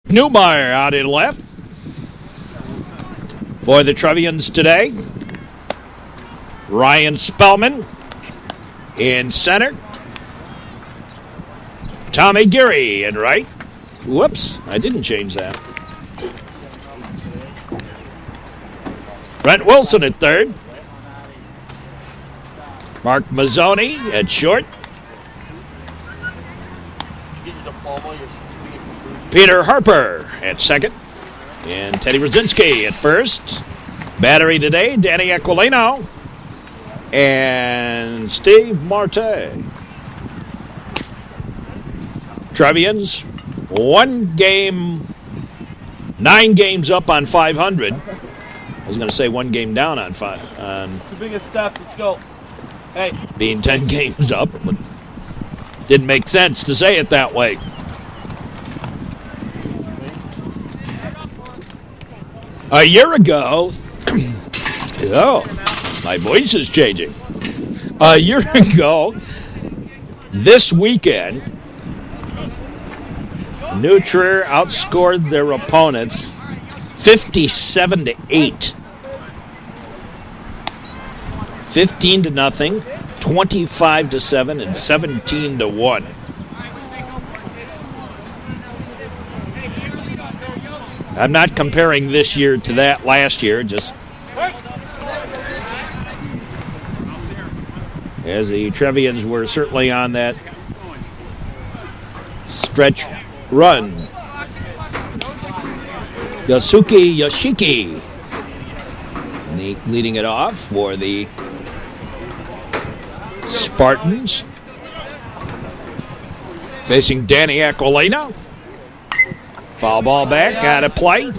Newmeyer out in left for the Trevians today. Ryan Spellman in center. Tommy Geary in right. Whoops, I didn't change that. Brent Wilson at third. Mark Mazzoni at short. Peter Harper at second. And Teddy Rosinski at first. Battery today, Danny Aquilino and Steve Marte. Trevians, 9 games up on 500. I was going to say 1 game down on 5. The biggest step, let's go. Hey. Being 10 games up, but didn't make sense to say it that way. A year ago, oh, my voice is changing. A year ago, this weekend, New Trier outscored their opponents 57-8. 15-0, 25-7, and 17-1. I'm not comparing this year to that last year, just as the Trevians were certainly on that stretch run. Yasuki Yoshiki leading it off for the Spartans. Facing Danny Aquilino. Foul ball back, out of play.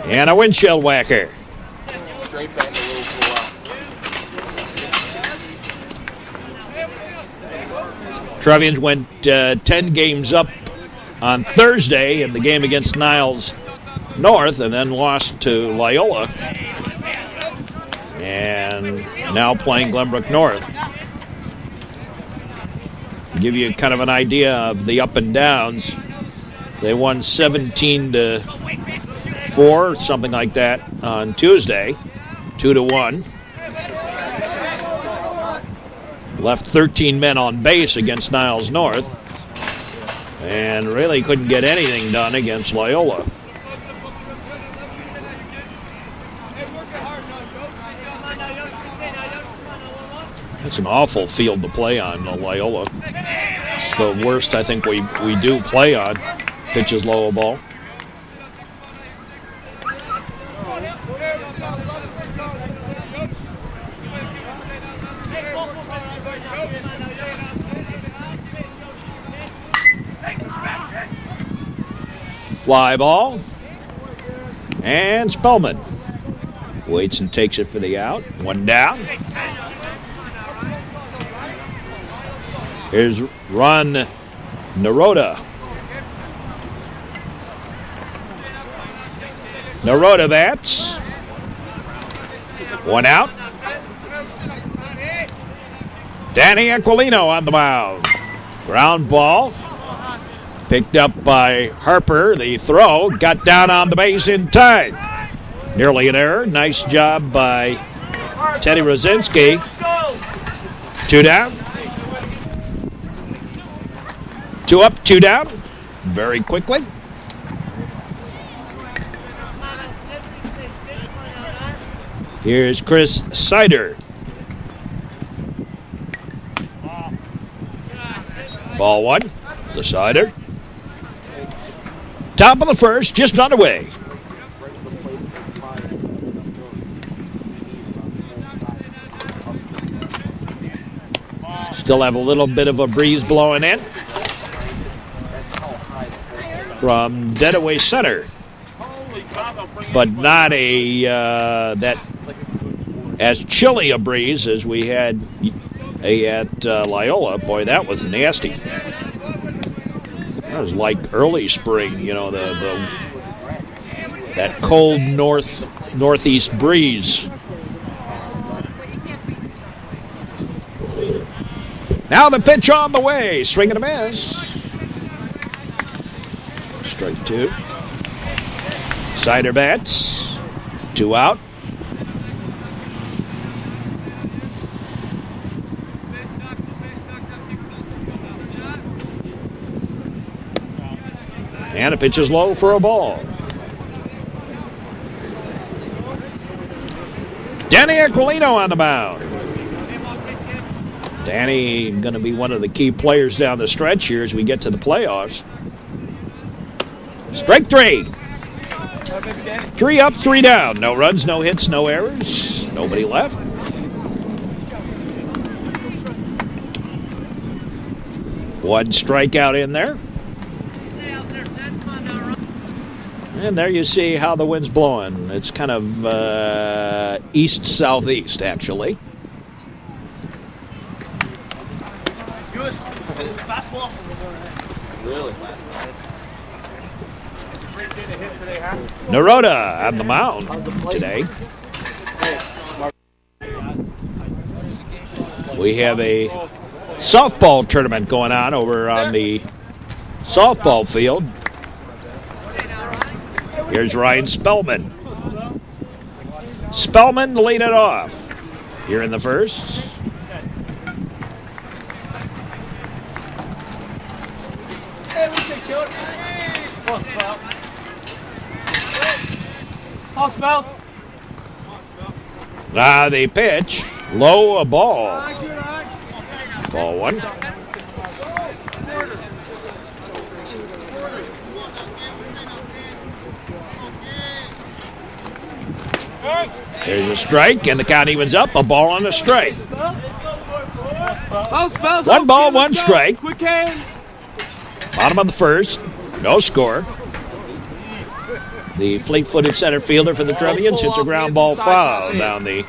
And a windshield whacker. Trevians went 10 games up on Thursday in the game against Niles North and then lost to Loyola. And now playing Glenbrook North. Give you kind of an idea of the up and downs. They won 17-4, something like that, on Tuesday, 2-1. Left 13 men on base against Niles North, and really couldn't get anything done against Loyola. It's an awful field to play on, Loyola. It's the worst I think we do play on. Pitches low ball. Fly ball. And Spellman waits and takes it for the out. 1 down. Here's Ron Naroda. Naroda bats. 1 out. Danny Aquilino on the mound. Ground ball. Picked up by Harper. The throw got down on the base in time. Nearly an error. Nice job by Teddy Rosinski. 2 down. 2 up, 2 down. Very quickly. Here's Chris Sider. Ball 1 to Sider. Top of the first, just underway. Still have a little bit of a breeze blowing in from dead away center, but not that as chilly a breeze as we had at Loyola. Boy, that was nasty. That was like early spring, you know, that cold northeast breeze. Now the pitch on the way, swing and a miss. Strike 2. Cider bats. 2 out. And a pitch is low for a ball. Danny Aquilino on the mound. Danny going to be one of the key players down the stretch here as we get to the playoffs. Strike 3. 3 up, 3 down. No runs, no hits, no errors. Nobody left. One strikeout in there. And there you see how the wind's blowing. It's kind of east-southeast, actually. Good. Fastball. Really fast. Naroda on the mound today. We have a softball tournament going on over on the softball field. Here's Ryan Spellman. Spellman lead it off here in the first. All smells. The pitch. Low, a ball. Ball 1. There's a strike, and the count evens up. A ball and a strike. One ball, one strike. Quick hands. Bottom of the first. No score. The fleet-footed center fielder for the Trevians hits a ground ball foul down the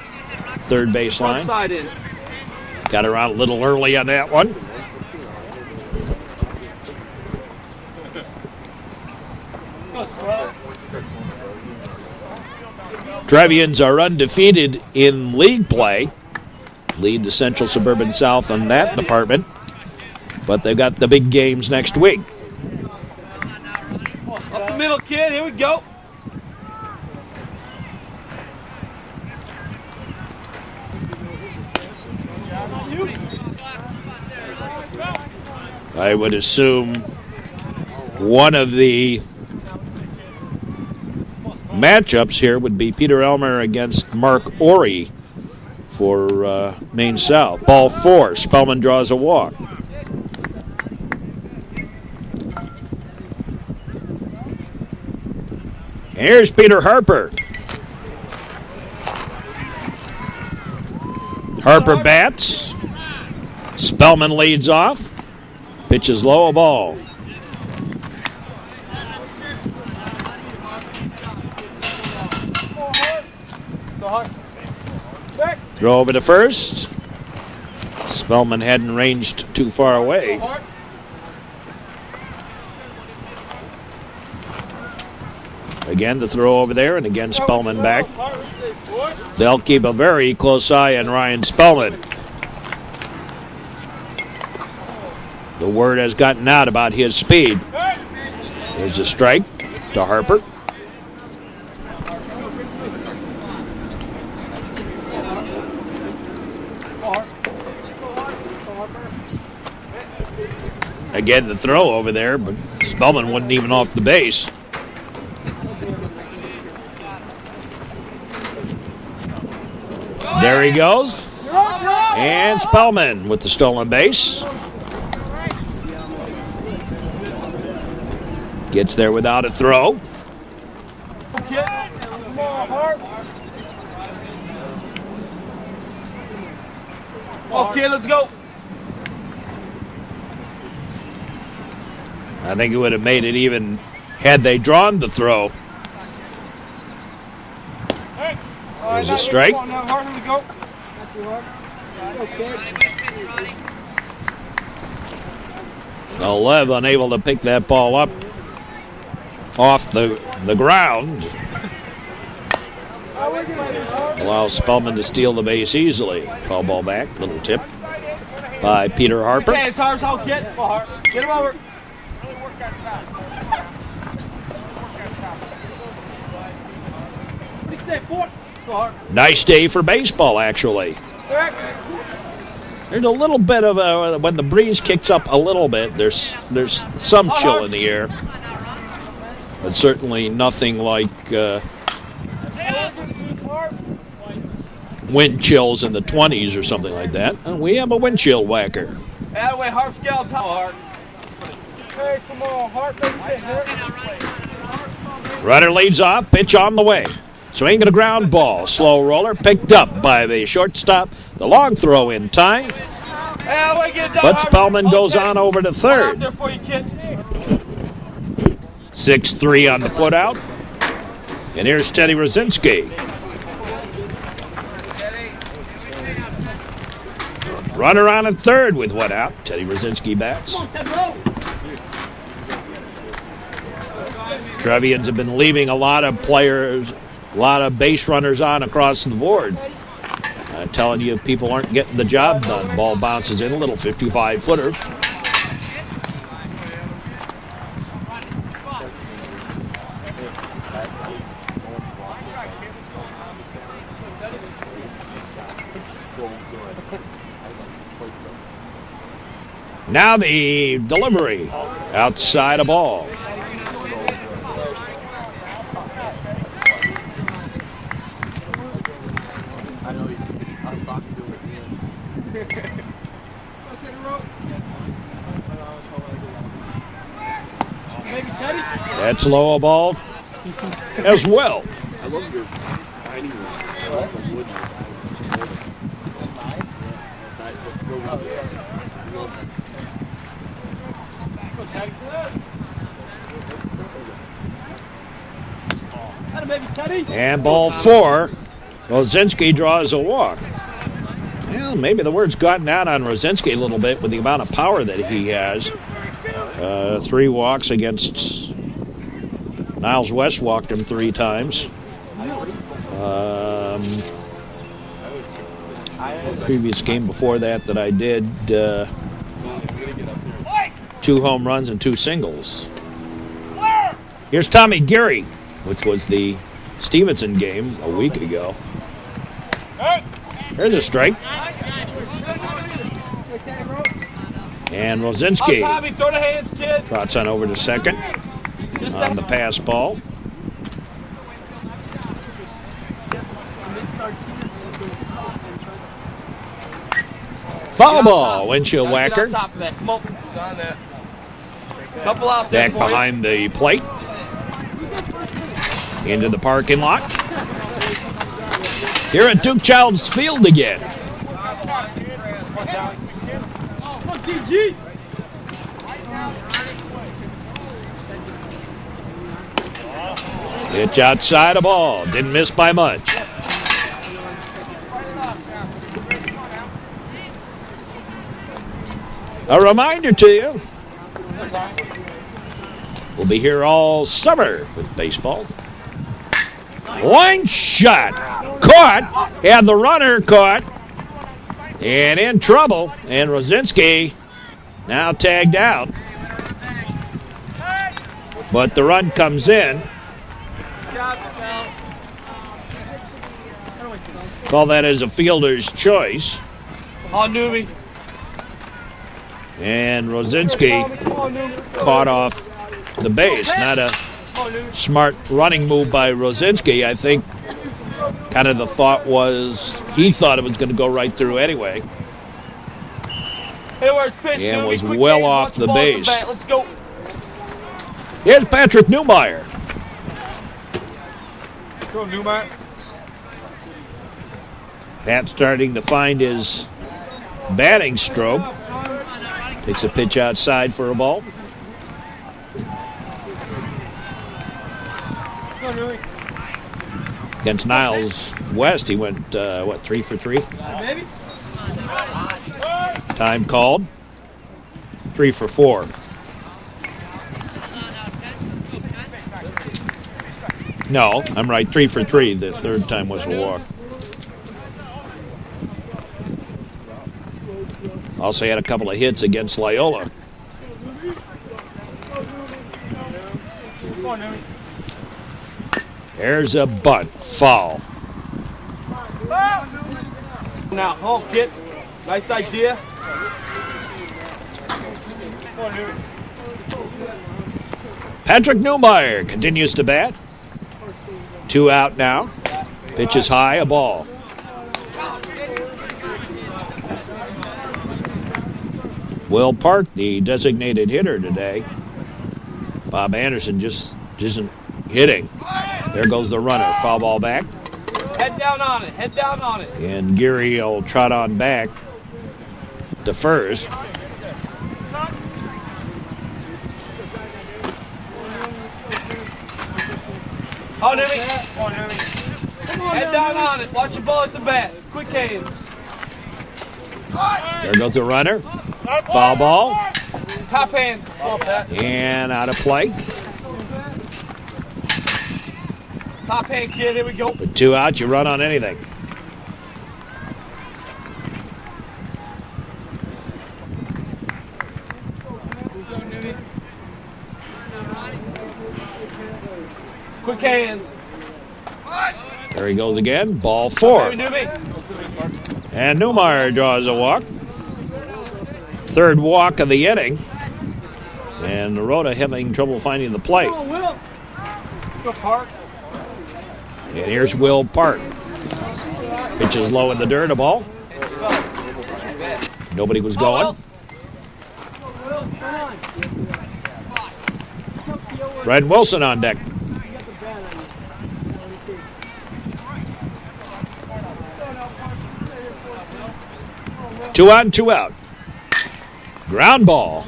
third baseline. Got around a little early on that one. Trevians are undefeated in league play. Lead the Central Suburban South on that department. But they've got the big games next week. Up the middle, kid. Here we go. I would assume one of the matchups here would be Peter Elmer against Mark Ori for Maine South. Ball 4. Spellman draws a walk. And here's Peter Harper. Harper bats. Spellman leads off. Pitch is low, a ball. Throw over to first. Spellman hadn't ranged too far away. Again, the throw over there, and again Spellman back. They'll keep a very close eye on Ryan Spellman. The word has gotten out about his speed. There's a strike to Harper. Again, the throw over there, but Spellman wasn't even off the base. There he goes. And Spellman with the stolen base. Gets there without a throw. Okay, let's go. I think it would have made it even had they drawn the throw. There's a strike. Lev unable to pick that ball up off the ground. Allows Spellman to steal the base easily. Foul ball back, little tip by Peter Harper. Okay, it's ours, I'll get him over. Nice day for baseball, actually. There's a little bit of when the breeze kicks up a little bit, there's some chill in the air. But certainly nothing like wind chills in the 20s or something like that. We have a wind chill whacker. That way, Harp's gal top, Harp. Hey, come on, Harp, let's hit. Runner leads off, pitch on the way. Swinging a ground ball, slow roller, picked up by the shortstop. The long throw in time. But Spellman goes on over to third. 6-3 on the putout. And here's Teddy Rosinski. Runner on at third with one out. Teddy Rosinski bats. Trevians have been leaving a lot of players, a lot of base runners on across the board. Telling you people aren't getting the job done. Ball bounces in, a little 55-footer. Now the delivery outside a ball. That's low a ball as well. I love your tiny wood. And ball four. Rosinski draws a walk. Well, maybe the word's gotten out on Rosinski a little bit with the amount of power that he has. 3 walks against Niles West, walked him 3 times. Previous game before that I did, 2 home runs and 2 singles. Here's Tommy Geary, which was the Stevenson game a week ago. There's a strike. And Rosinski trots on over to second on the pass ball. Foul ball, windshield whacker. Back behind the plate. Into the parking lot. Here at Duke Childs Field again. Pitch outside a ball. Didn't miss by much. A reminder to you, we'll be here all summer with baseball. Line shot. Caught. And the runner caught. And in trouble. And Rosinski now tagged out. But the run comes in. Call that as a fielder's choice. On newbie. And Rosinski caught off the base. Not a smart running move by Rosinski. I think kind of the thought was he thought it was going to go right through anyway. And was well off the base. Let's go. Here's Patrick Newmeyer. Go, Newmeyer. Pat starting to find his batting stroke. Takes a pitch outside for a ball. Against Niles West, he went, 3 for 3? Time called. 3 for 4. No, I'm right, 3 for 3. The third time was a walk. Also had a couple of hits against Loyola. There's a bunt. Foul. Now, home, kid. Nice idea. Patrick Newmeyer continues to bat. 2 out now. Pitch is high, a ball. Will Park, the designated hitter today. Bob Anderson just isn't hitting. There goes the runner. Foul ball back. Head down on it. Head down on it. And Geary will trot on back to first. Oh, Newmy. Head down on it. Watch the ball at the bat. Quick hands. There goes the runner. Foul ball. Top hand. Ball, Pat. And out of play. Top hand, kid. Here we go. With 2 out, you run on anything. Quick hands. There he goes again. Ball 4. Newmy. And Newmeyer draws a walk. 3rd walk of the inning. And Rhoda having trouble finding the plate. Come on, Will. Go, Park. And here's Will Park. Pitch is low in the dirt, a ball. Nobody was going. Brad Wilson on deck. Two on, 2 out. Ground ball.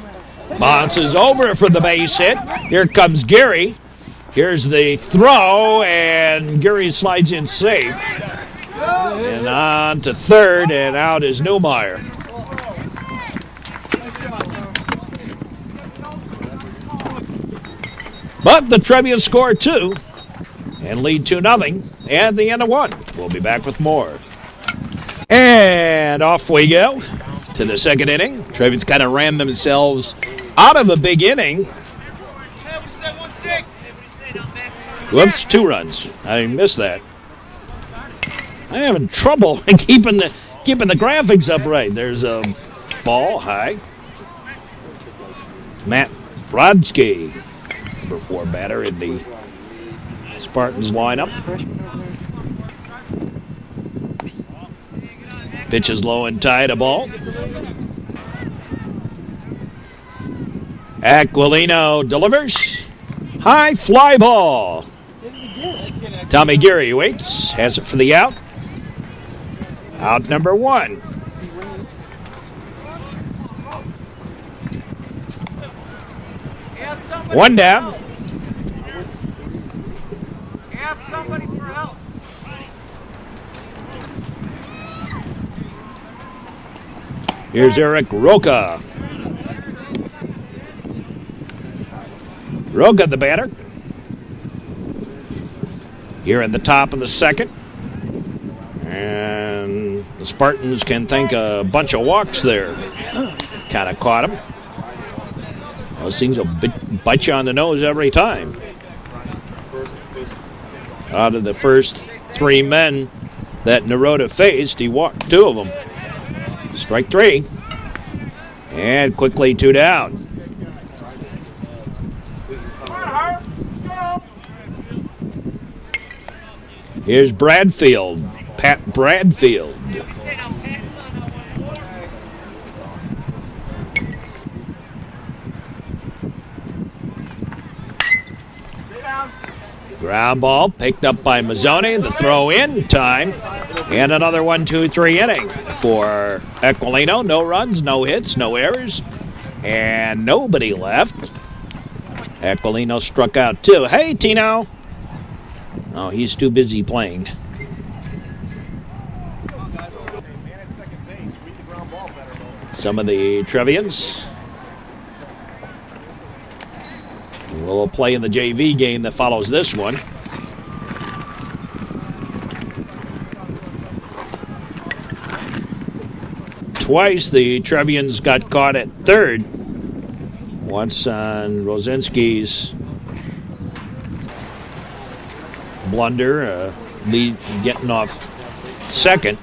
Bounces over for the base hit. Here comes Geary. Here's the throw, and Geary slides in safe. And on to 3rd, and out is Newmeyer. But the Trevians score 2 and lead 2-0 at the end of 1. We'll be back with more. And off we go to the 2nd inning. Trevians kind of ran themselves out of a big inning. Whoops, 2 runs. I missed that. I'm having trouble keeping the graphics up right. There's a ball high. Matt Brodsky, number 4 batter in the Spartans lineup. Pitch is low and tight, a ball. Aquilino delivers. High fly ball. Tommy Geary waits, has it for the out. Out number 1. One down. Ask somebody for help. Here's Eric Roca. Roca, the batter. Here at the top of the 2nd. And the Spartans can thank a bunch of walks there. Kind of caught him. Those things will bite you on the nose every time. Out of the first 3 men that Naroda faced, he walked 2 of them. Strike 3. And quickly 2 down. Here's Bradfield, Pat Bradfield. Ground ball picked up by Mazzoni. The throw in time. And another 1-2-3 inning for Aquilino. No runs, no hits, no errors, and nobody left. Aquilino struck out 2. Hey, Tino. Oh, he's too busy playing. Some of the Trevians will play in the JV game that follows this one. Twice the Trevians got caught at 3rd. Once on Rosinski's blunder, lead getting off second.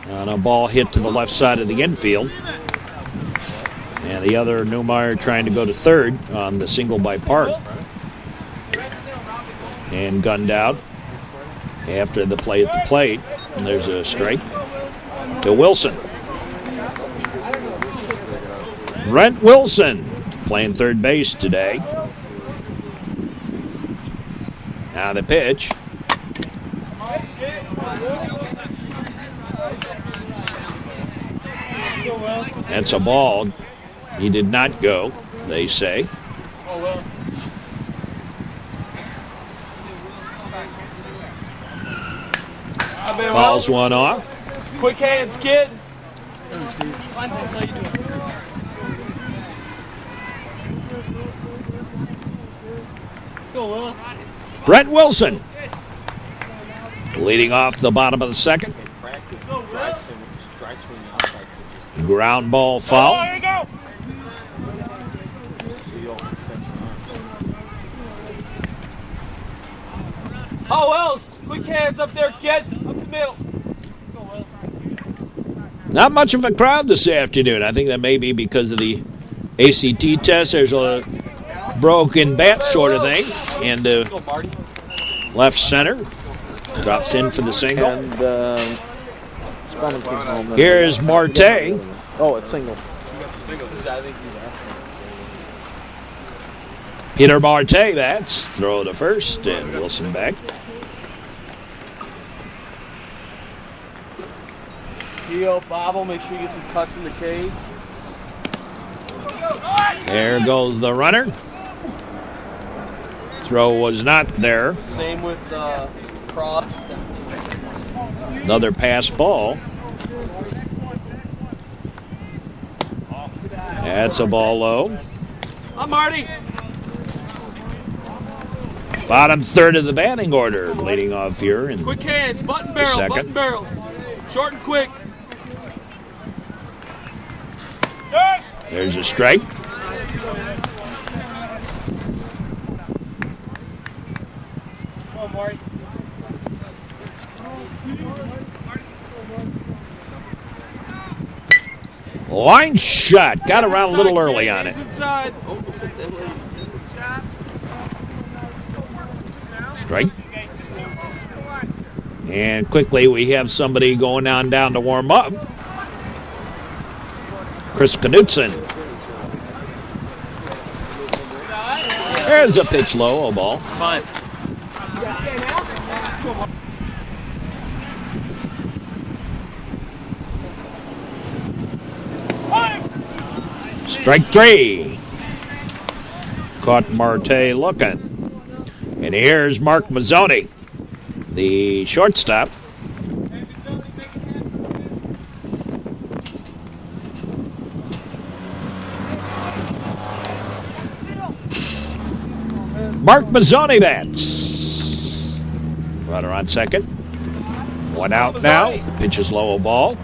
And a ball hit to the left side of the infield. And the other Newmeyer trying to go to third on the single by Park. And gunned out after the play at the plate. And there's a strike to Wilson. Brent Wilson playing third base today. Now the pitch. That's a ball. He did not go, they say. Fouls one off. Quick hands, kid. Brent Wilson leading off the bottom of the second. Ground ball foul. Oh, here you go. Oh, Wells. Quick hands up there, kid. Up the middle. Not much of a crowd this afternoon. I think that may be because of the ACT test. There's a broken bat sort of thing. And left center drops in for the single. And Spellman comes home. Here's Marte. Oh, it's single. Peter Marte bats. Throw to first and Wilson back. Heel, bobble, make sure you get some cuts in the cage. There goes the runner. Throw was not there. Same with Cross. Another pass ball. That's a ball low. I'm Marty. Bottom third of the batting order leading off here. In Quick hands, button barrel, second. button barrel. Short and quick. There's a strike. Line shot. Got around a little early on it. Inside. Strike. And quickly we have somebody going on down to warm up. Chris Knutson. There's a pitch low, a ball. 5. Strike 3. Caught Marte looking. And here's Mark Mazzoni, the shortstop. Mark Mazzoni bats. Runner on second. One out now. Pitch is low, a ball.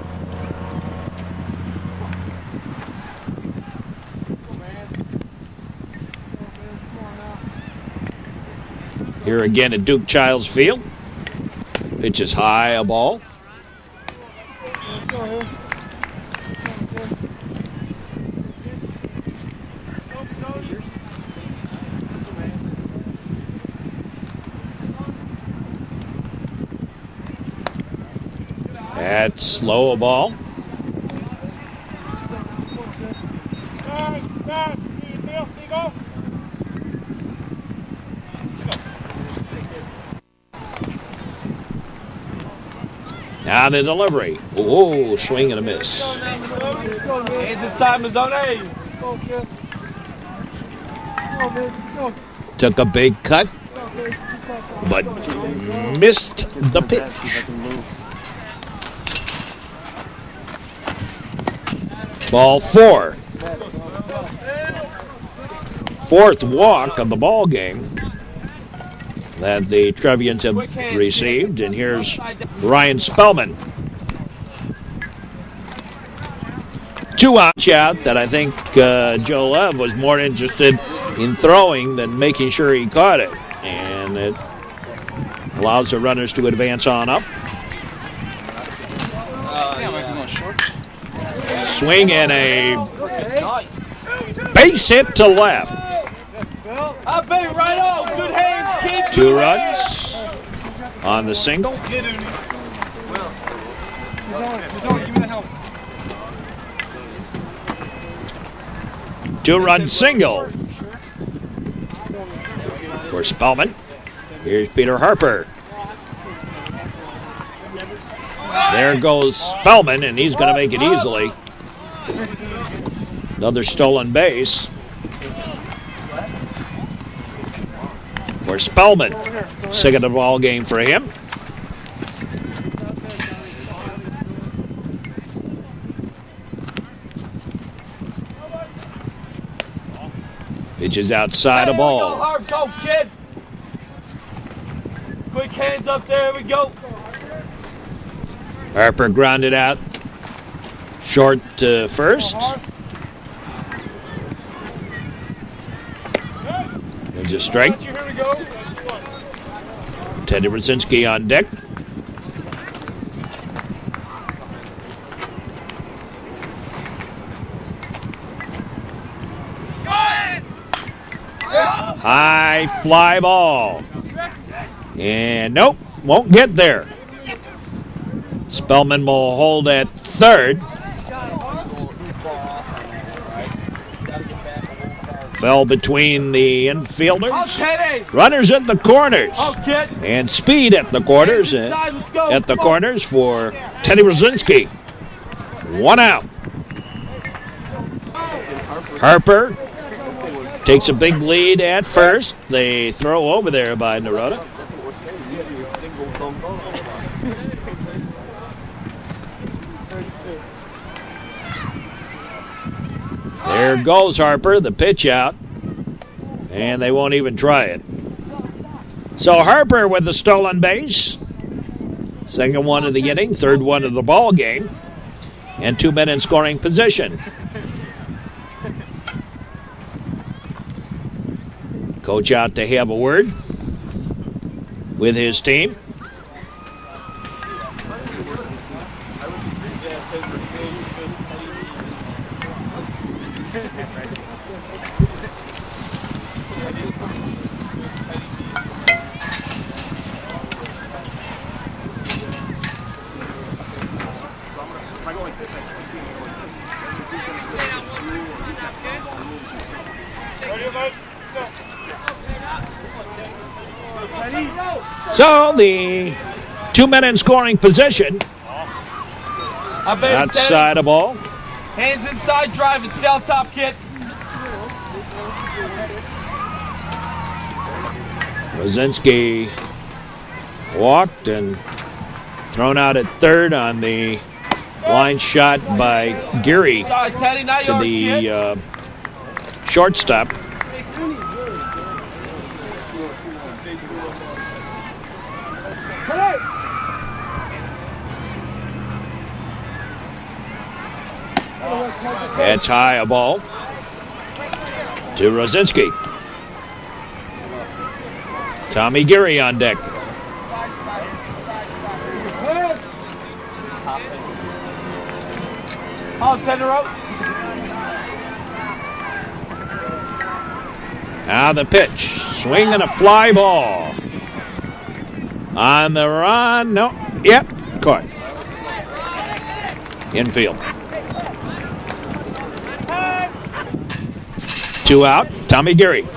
Here again at Duke Childs Field. Pitch is high, a ball. That's low, a ball. Now the delivery. Oh, swing and a miss. Hands inside, Mazzoni. Took a big cut, but missed the pitch. Ball 4. Fourth walk of the ball game that the Trevians have received. And here's Ryan Spellman. 2 outs out that I think Joe Love was more interested in throwing than making sure he caught it. And it Allows the runners to advance on up. Swing and a base hit to left. I bet right on. Good hands, kid. 2 runs on the single. Two-run single for Spellman. Here's Peter Harper. There goes Spellman, and he's going to make it easily. Another stolen base for Spellman. Second of the ball game for him. Pitches outside a ball. Go, Harps, oh, kid. Quick hands up there. Here we go. Harper grounded out short to first. There's a strike. Teddy Brzezinski on deck. High fly ball. And nope, won't get there. Spellman will hold at third. Fell between the infielders. Runners at the corners. And speed at the corners. At the corners for Teddy Brzezinski. 1 out. Harper takes a big lead at first. They throw over there by Naroda. There goes Harper, the pitch out, and they won't even try it. So Harper with the stolen base. Second one of the inning, third one of the ball game, and 2 men in scoring position. Coach out to have a word with his team. So the 2 men in scoring position. Outside a ball. Hands inside, drive it. Stay on top, kid. Brzezinski walked and thrown out at third on the line shot by Geary to the shortstop. That's high a ball to Brzezinski. Tommy Geary on deck. Now the pitch. Swing and a fly ball. On the run. No. Yep. Caught. Infield. 2 out. Tommy Geary.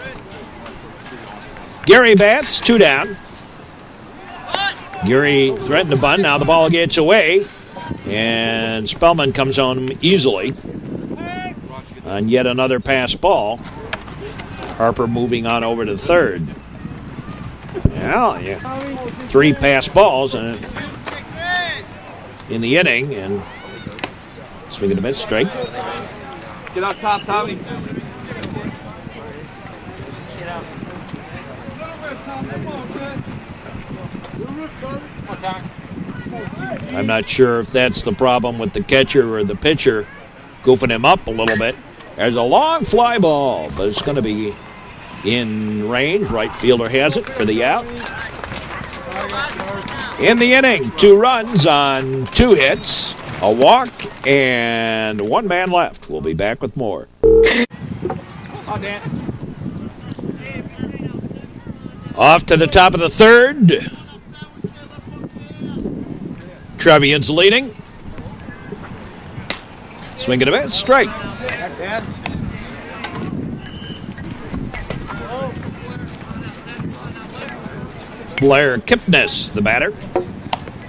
Geary bats. 2 down. Geary threatened to bunt. Now the ball gets away. And Spellman comes on easily. On yet another pass ball. Harper moving on over to third. Well, yeah. 3 pass balls in the inning. And swing and a miss. Strike. Get out top, Tommy. I'm not sure if that's the problem with the catcher or the pitcher goofing him up a little bit. There's a long fly ball, but it's going to be in range. Right fielder has it for the out. In the inning, 2 runs on 2 hits, a walk, and 1 man left. We'll be back with more. Oh, Dan. Off to the top of the 3rd. Trevians leading. Swing and a miss, strike. Blair Kipnis, the batter.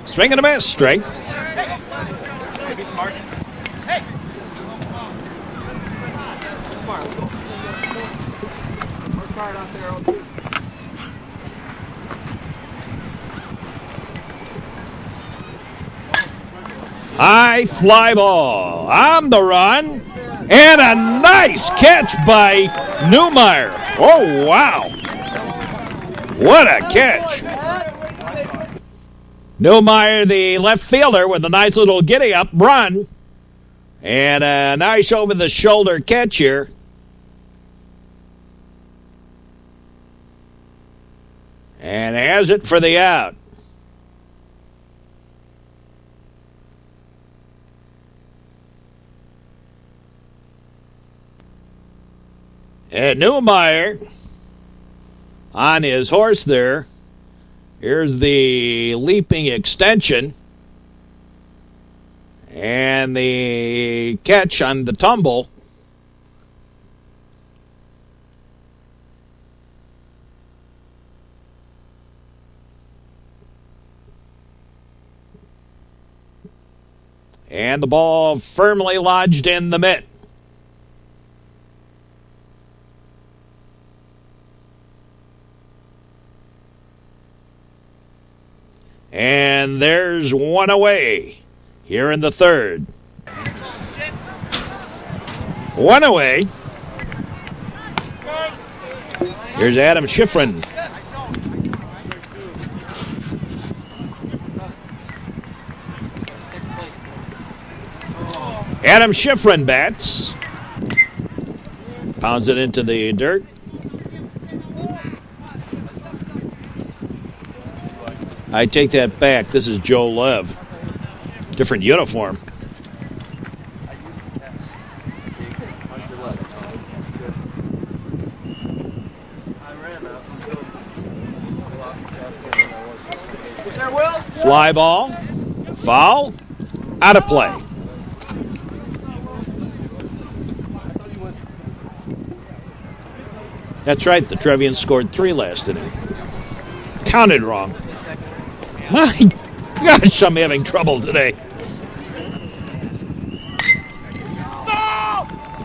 Swing and a miss, strike. Hey, be smart. Hey! Smart, let's go. Work hard out there, old dude. High fly ball on the run. And a nice catch by Newmeyer. Oh, wow. What a catch. Newmeyer, the left fielder, with a nice little giddy-up run. And a nice over-the-shoulder catch here. And has it for the out. And Newmeyer on his horse there. Here's the leaping extension. And the catch on the tumble. And the ball firmly lodged in the mitt. And there's 1 away here in the 3rd. 1 away. Here's Adam Schifrin. Adam Schifrin bats. Pounds it into the dirt. I take that back. This is Joe Lev. Different uniform. Fly ball. Foul. Out of play. That's right. The Trevians scored 3 last inning. Counted wrong. My gosh, I'm having trouble today.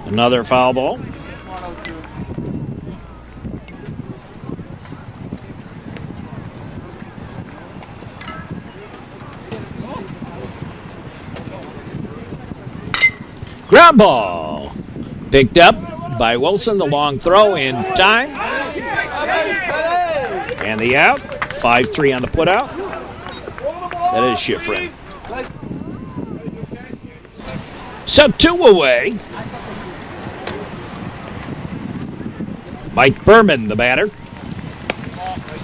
Another foul ball. Ground ball. Picked up by Wilson. The long throw in time. And the out. 5-3 on the putout. That is Schifrin. So 2 away. Mike Berman, the batter.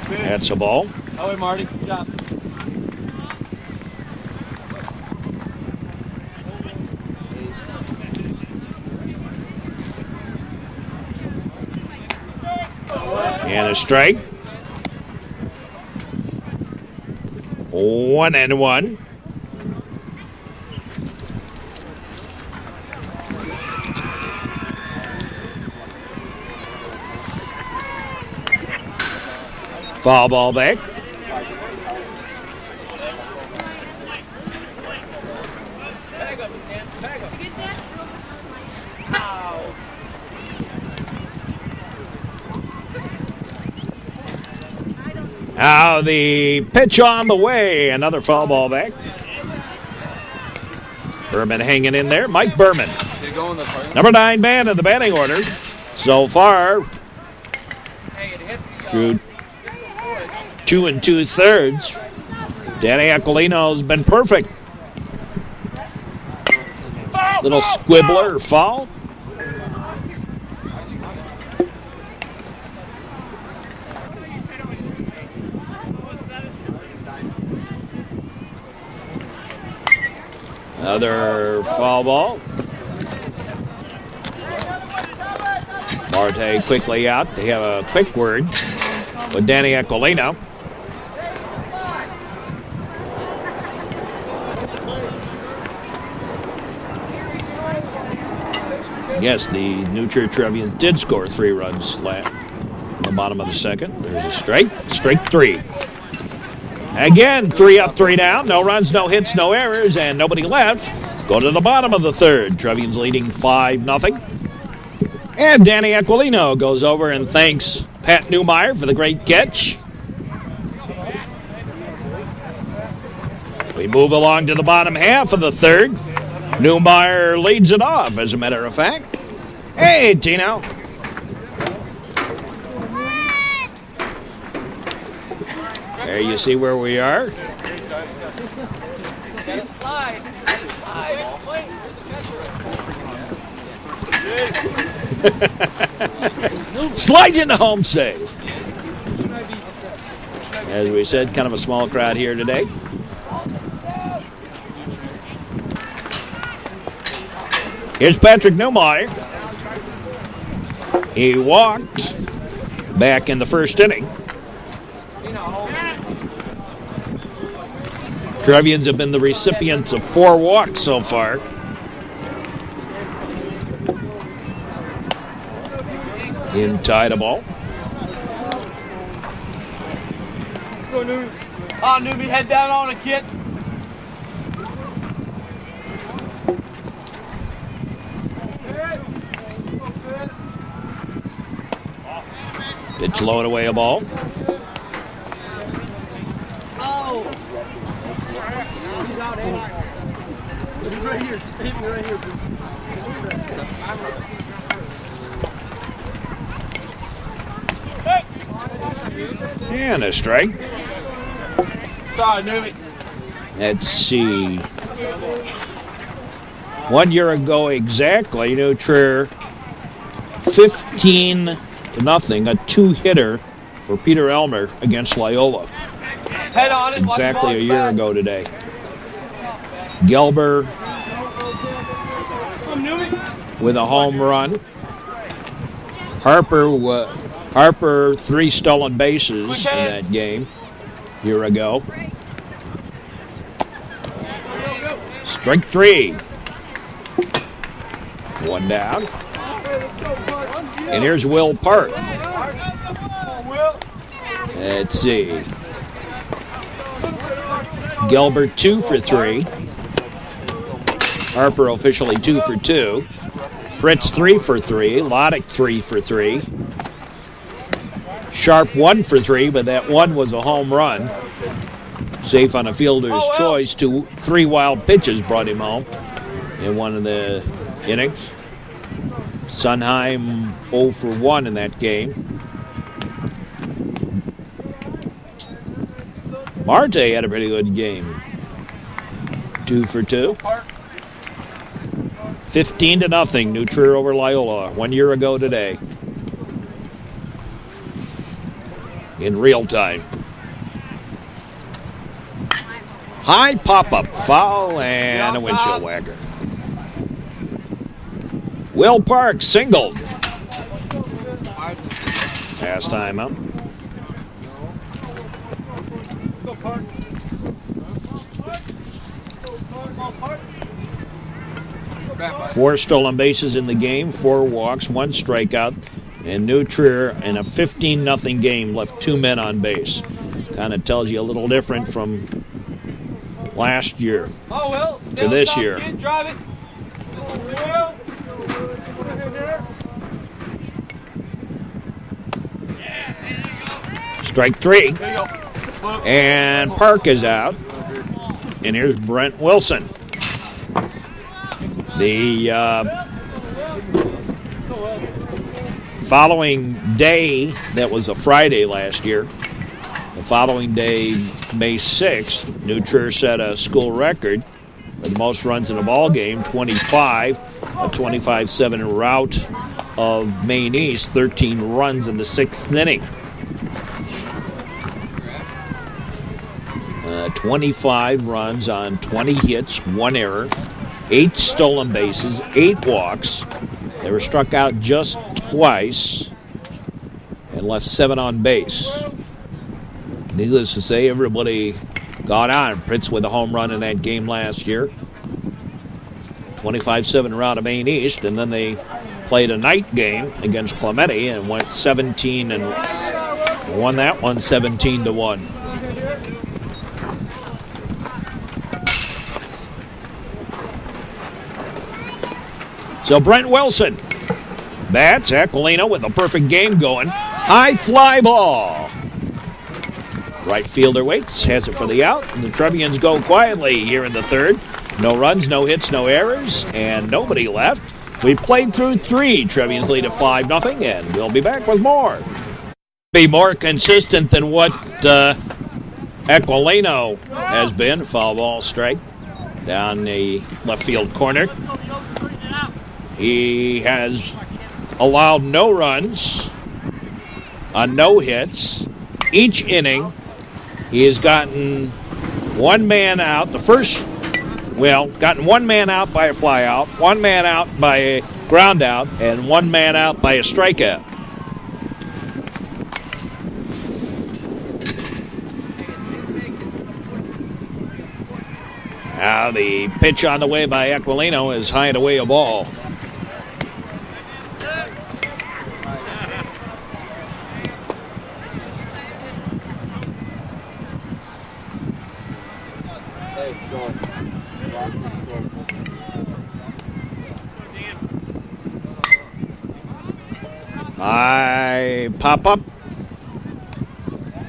That's a ball. Oh, hey, Marty. Good job. And a strike. 1-1. Foul ball back. Now the pitch on the way. Another foul ball back. Berman hanging in there. Mike Berman. Number 9 man in the batting order so far through 2 2/3. Danny Aquilino's been perfect. Little squibbler foul. Another foul ball. Marte quickly out. They have a quick word with Danny Aquilino. Yes, the New Trier Trevians did score 3 runs last in the bottom of the second. There's a strike. Strike 3. Again, 3 up, 3 down. No runs, no hits, no errors, and nobody left. Go to the bottom of the third. Trevians leading 5-0. And Danny Aquilino goes over and thanks Pat Newmeyer for the great catch. We move along to the bottom half of the third. Newmeyer leads it off, as a matter of fact. Hey, Tino. There you see where we are. Slide into home save. As we said, kind of a small crowd here today. Here's Patrick Newmeyer. He walked back in the first inning. Trevians have been the recipients of 4 walks so far. In tie to ball. Oh, newbie, head down on it, kid. Pitch low and away a ball. Oh! He's out here. Right here. Hit me right here. And a strike. Sorry, newbie. Let's see. 1 year ago exactly, New Trier 15-0, a 2-hitter for Peter Elmer against Loyola. Head on it. Exactly a year ago today. Gelber with a home run. Harper 3 stolen bases in that game a year ago. Strike 3. 1 down. And here's Will Park. Let's see. Gelber 2 for 3. Harper officially 2 for 2. Fritz 3 for 3. Loddick 3 for 3. Sharp 1 for 3, but that one was a home run. Safe on a fielder's choice. 3 wild pitches brought him home in one of the innings. Sunheim 0 for 1 in that game. Marte had a pretty good game. 2 for 2. 15-0, New Trier over Loyola 1 year ago today. In real time. High pop-up, foul, and a windshield whacker. Will Park singled. Last time out. Four stolen bases in the game, 4 walks, 1 strikeout, and New Trier in a 15-0 game left 2 men on base. Kind of tells you a little different from last year to this year. Drive it. Strike 3. And Park is out. And here's Brent Wilson. The following day, that was a Friday last year, the following day, May 6th, New Trier set a school record for the most runs in a ball game, 25, a 25-7 rout of Maine East, 13 runs in the 6th inning. 25 runs on 20 hits, 1 error, 8 stolen bases, 8 walks. They were struck out just twice and left 7 on base. Needless to say, everybody got on. Pritz with a home run in that game last year. 25-7 round of Maine East, and then they played a night game against Clemente and went 17 and won that one 17-1. So Brent Wilson bats. Aquilino with a perfect game going. High fly ball. Right fielder waits, has it for the out, and the Trevians go quietly here in the third. No runs, no hits, no errors, and nobody left. We played through 3. Trevians lead at 5-0, and we'll be back with more. Be more consistent than what Aquilino has been. Foul ball strike down the left field corner. He has allowed no runs on no hits. Each inning, he has gotten 1 man out. Gotten 1 man out by a fly out, 1 man out by a ground out, and 1 man out by a strikeout. Now the pitch on the way by Aquilino is high and away a ball. I pop up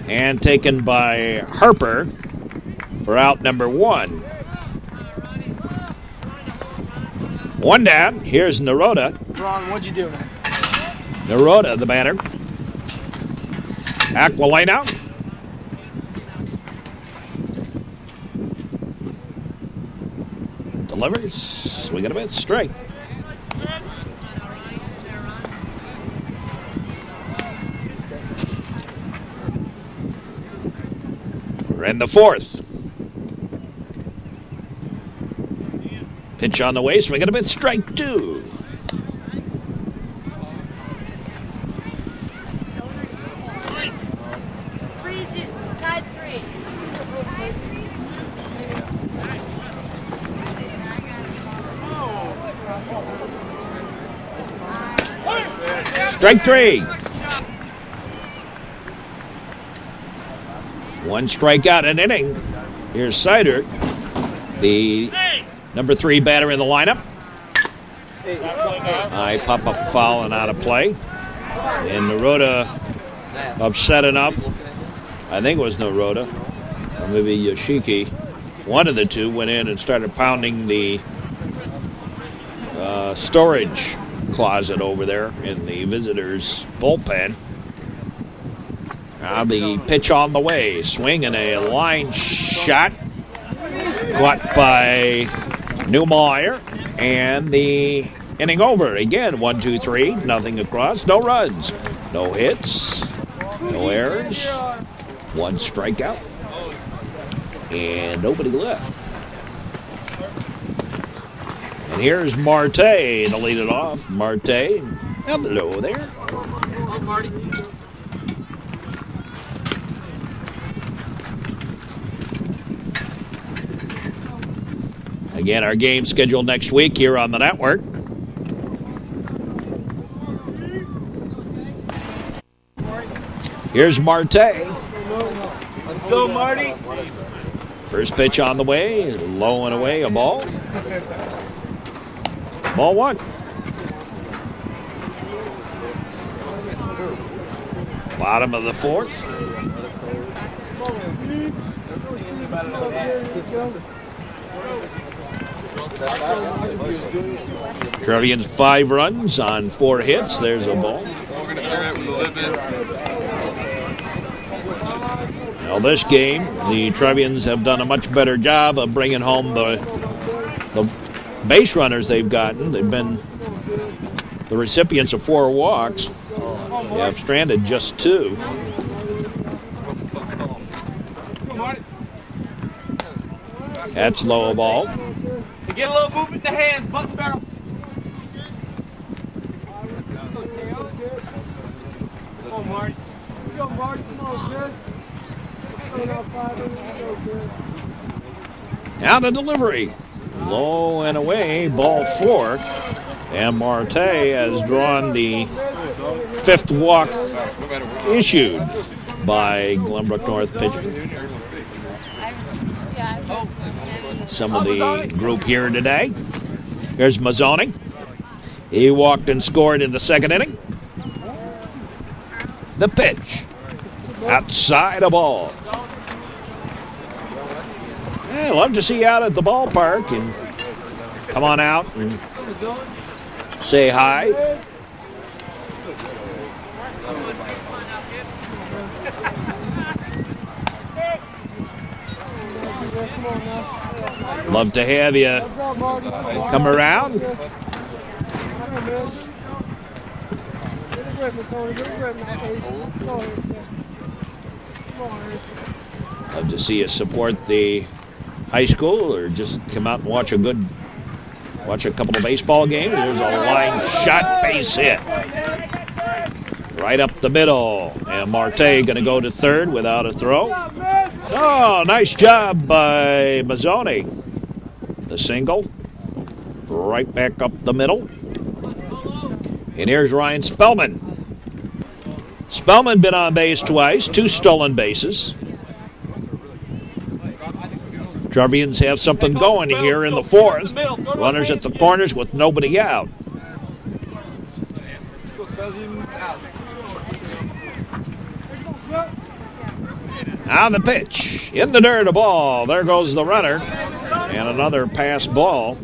and taken by Harper for out number 1. 1 down. Here's Naroda. Ron, what'd you do? Naroda, the batter. Aquilino. Delivers. Swing and a miss. Strike. We're in the 4th. Pitch on the way, swing and a miss, strike 2. Tied 3. Strike 3. 1 strikeout an inning. Here's Sider, the number 3 batter in the lineup. I pop up foul and out of play. And Naroda upset enough. I think it was Naroda, or maybe Yoshiki. One of the two went in and started pounding the storage closet over there in the visitors' bullpen. Now the pitch on the way. Swing and a line shot. Caught by Newmeyer. And the inning over. Again, 1-2-3. Nothing across. No runs. No hits. No errors. 1 strikeout. And nobody left. And here's Marte to lead it off. Marte. Hello there. Hello, Marty. Again, our game scheduled next week here on the network. Here's Marte. Let's go, Marty. First pitch on the way, low and away, a ball. Ball 1. Bottom of the 4th. Trevians 5 runs on 4 hits. There's a ball. Now this game, the Trevians have done a much better job of bringing home the base runners they've gotten. They've been the recipients of 4 walks. They have stranded just 2. That's low ball. Get a little movement in the hands, button barrel. Come on, Marty. Go, Marty. Come on, Chris. Now the delivery. Low and away, ball 4. And Marte has drawn the 5th walk issued by Glenbrook North pitching. Some of the group here today. Here's Mazzoni. He walked and scored in the 2nd inning. The pitch. Outside a ball. Yeah, love to see you out at the ballpark and come on out and say hi. Love to have you come around. Love to see you support the high school or just come out and watch a couple of baseball games. There's a line shot, base hit. Right up the middle. And Marte going to go to 3rd without a throw. Oh, nice job by Mazzoni. The single. Right back up the middle. And here's Ryan Spellman. Spellman been on base twice, 2 stolen bases. Trevians have something going here in the 4th. Runners at the corners with nobody out. Now the pitch. In the dirt, a ball. There goes the runner. And another pass ball.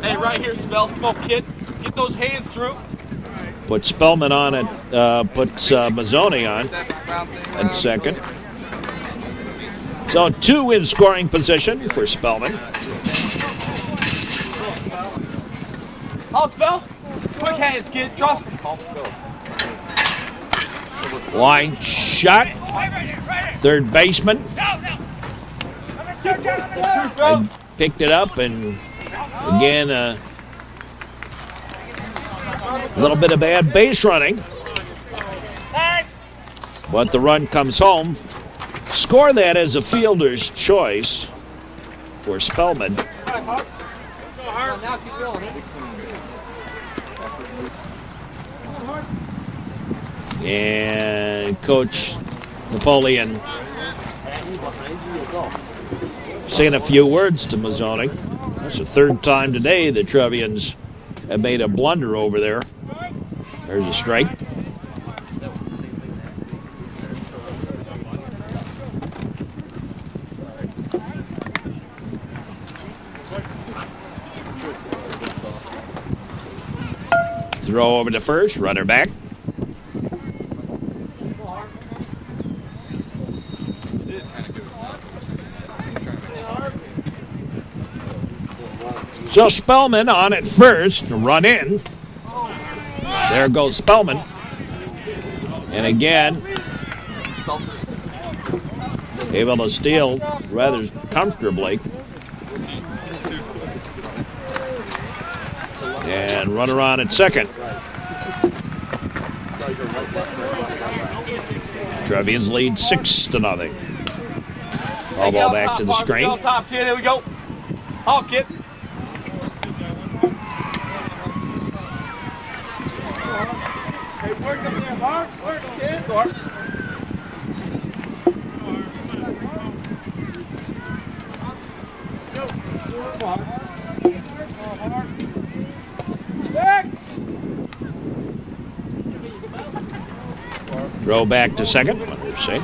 Hey, right here, Spells. Come on, kid. Get those hands through. Put Spellman on it. Puts Mazzoni on at 2nd. So 2 in scoring position for Spellman. Hold Spells. Quick hands, kid. Trust him. Hold Spells. Line shot. 3rd baseman. And picked it up, and again a little bit of bad base running. But the run comes home. Score that as a fielder's choice for Spellman. And Coach Napoleon saying a few words to Mazzoni. That's the 3rd time today the Trevians have made a blunder over there. There's a strike. Throw over to 1st, runner back. So Spellman on at 1st, run in. There goes Spellman. And again, able to steal rather comfortably. And runner on at 2nd. Trevians lead 6-0. All ball back to the screen. Top, kid. Here we go. Oh, kid. Hey, work up there, Mark. Work, kid. Throw back to 2nd. Under safe.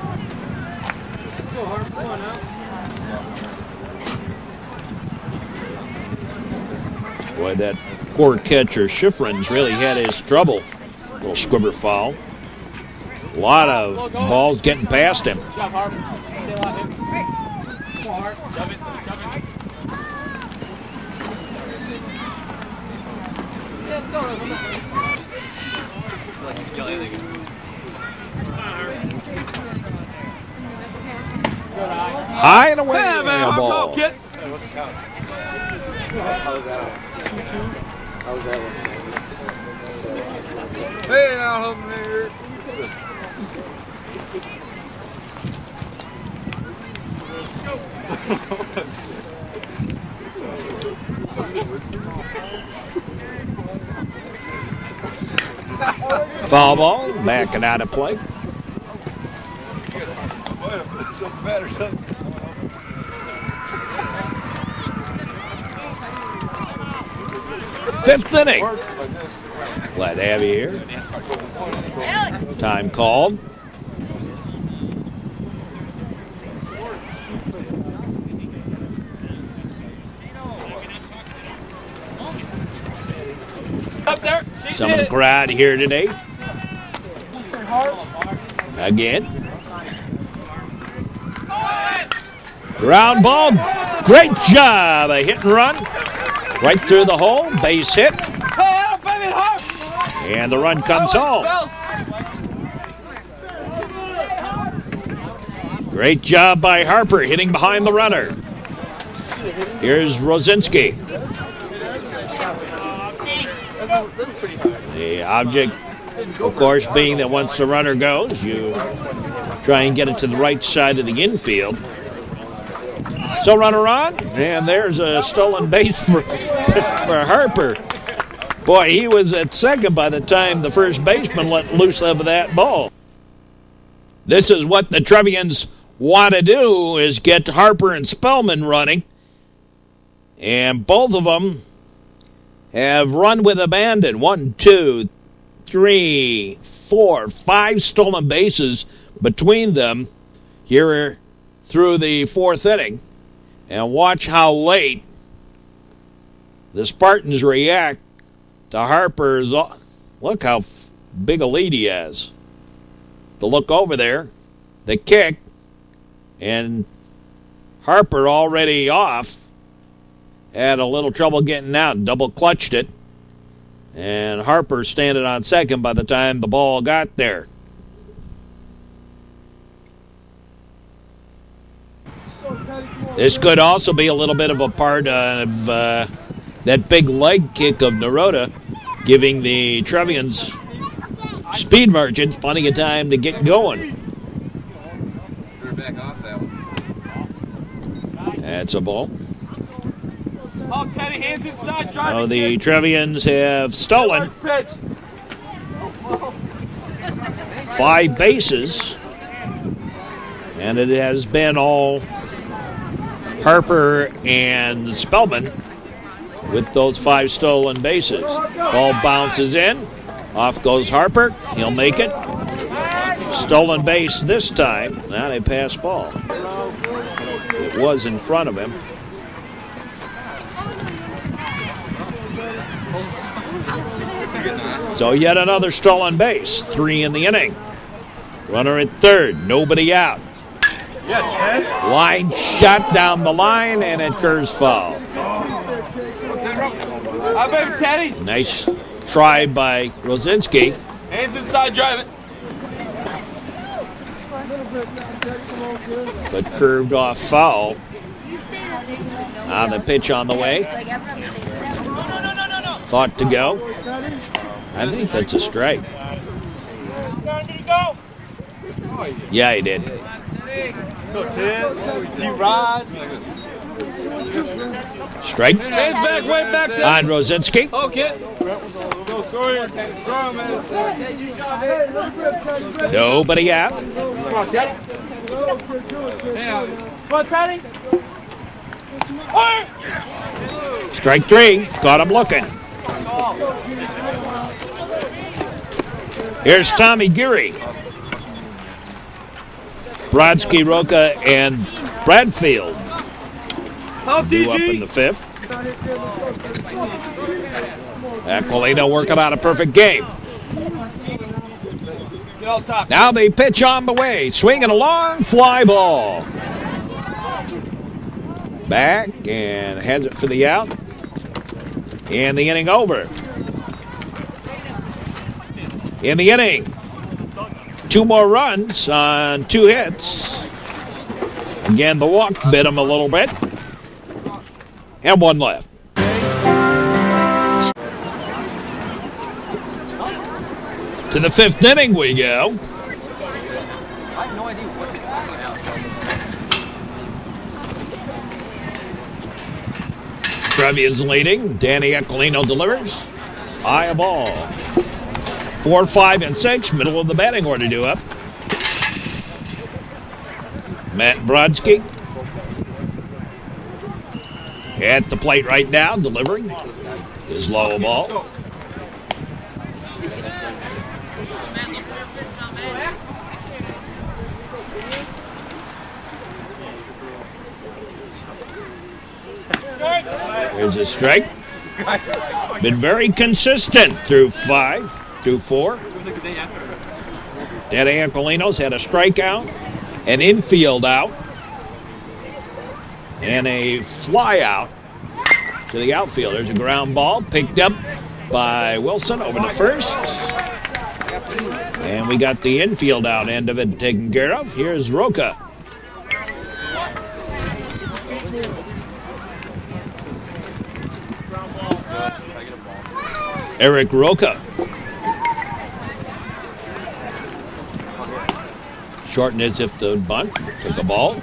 Boy, that poor catcher Schifrin's really had his trouble. Little squibber foul. A lot of balls getting past him. Good job, Harper. Stay alive, him. Come on, Harper. Shove it. High and away. Hey, man, A ball. kid. Hey, now, here. Foul ball, backing out of play. Fifth inning. Glad to have you here. Time called. Up there. Some of the crowd here today. Again. Ground ball. Great job. A hit and run. Right through the hole. Base hit. And the run comes home. Great job by Harper hitting behind the runner. Here's Rosinski. The object, of course, being that once the runner goes, you try and get it to the right side of the infield. So runner on, and there's a stolen base for Harper. Boy, he was at second by the time the first baseman let loose of that ball. This is what the Trevians want to do, is get Harper and Spellman running. And both of them have run with abandon. 1, 2, 3, 4, 5 stolen bases between them here through the fourth inning. And watch how late the Spartans react to Harper's. Look how big a lead he has. To look over there, the kick, and Harper already off. Had a little trouble getting out, double clutched it. And Harper standing on second by the time the ball got there. This could also be a little bit of a part of that big leg kick of Naroda, giving the Trevians speed merchants plenty of time to get going. That's a ball. Oh, Teddy, hands inside, drive. So the Trevians have stolen 5 bases, and it has been all Harper and Spellman with those 5 stolen bases. Ball bounces in. Off goes Harper. He'll make it. Stolen base this time. Now they pass ball. It was in front of him. So yet another stolen base. 3 in the inning. Runner at third. Nobody out. Line shot down the line, and it curves foul. I bet Teddy. Nice try by Rosinski. Hands inside, drive it. But curved off foul. On the pitch on the way. Thought to go. I think that's a strike. Yeah, he did. Go, Tiz. T-Rise. Strike. Hands back, way back there. On Rosinski. Okay. Nobody out. Come on, Teddy. Come on, Teddy. Strike 3. Caught him looking. Here's Tommy Geary. Brodsky, Roca, and Bradfield due up in the 5th. Aquilino working out a perfect game. Now they pitch on the way. Swinging a long fly ball. Back and heads it for the out. And the inning over. In the inning, 2 more runs on 2 hits. Again, the walk bit him a little bit. And one left. To the fifth inning we go. I have no idea what Trevians leading. Danny Ecolino delivers. High ball. 4, 5, and 6. Middle of the batting order due up. Matt Brodsky at the plate right now, delivering his low ball. There's a strike. Been very consistent through 5, through 4. Danny Ancolino's had a strikeout, an infield out, and a fly out to the outfield. There's a ground ball picked up by Wilson over to first. And we got the infield out end of it taken care of. Here's Roca. Eric Roca. Shortened as if the bunt. Took a ball.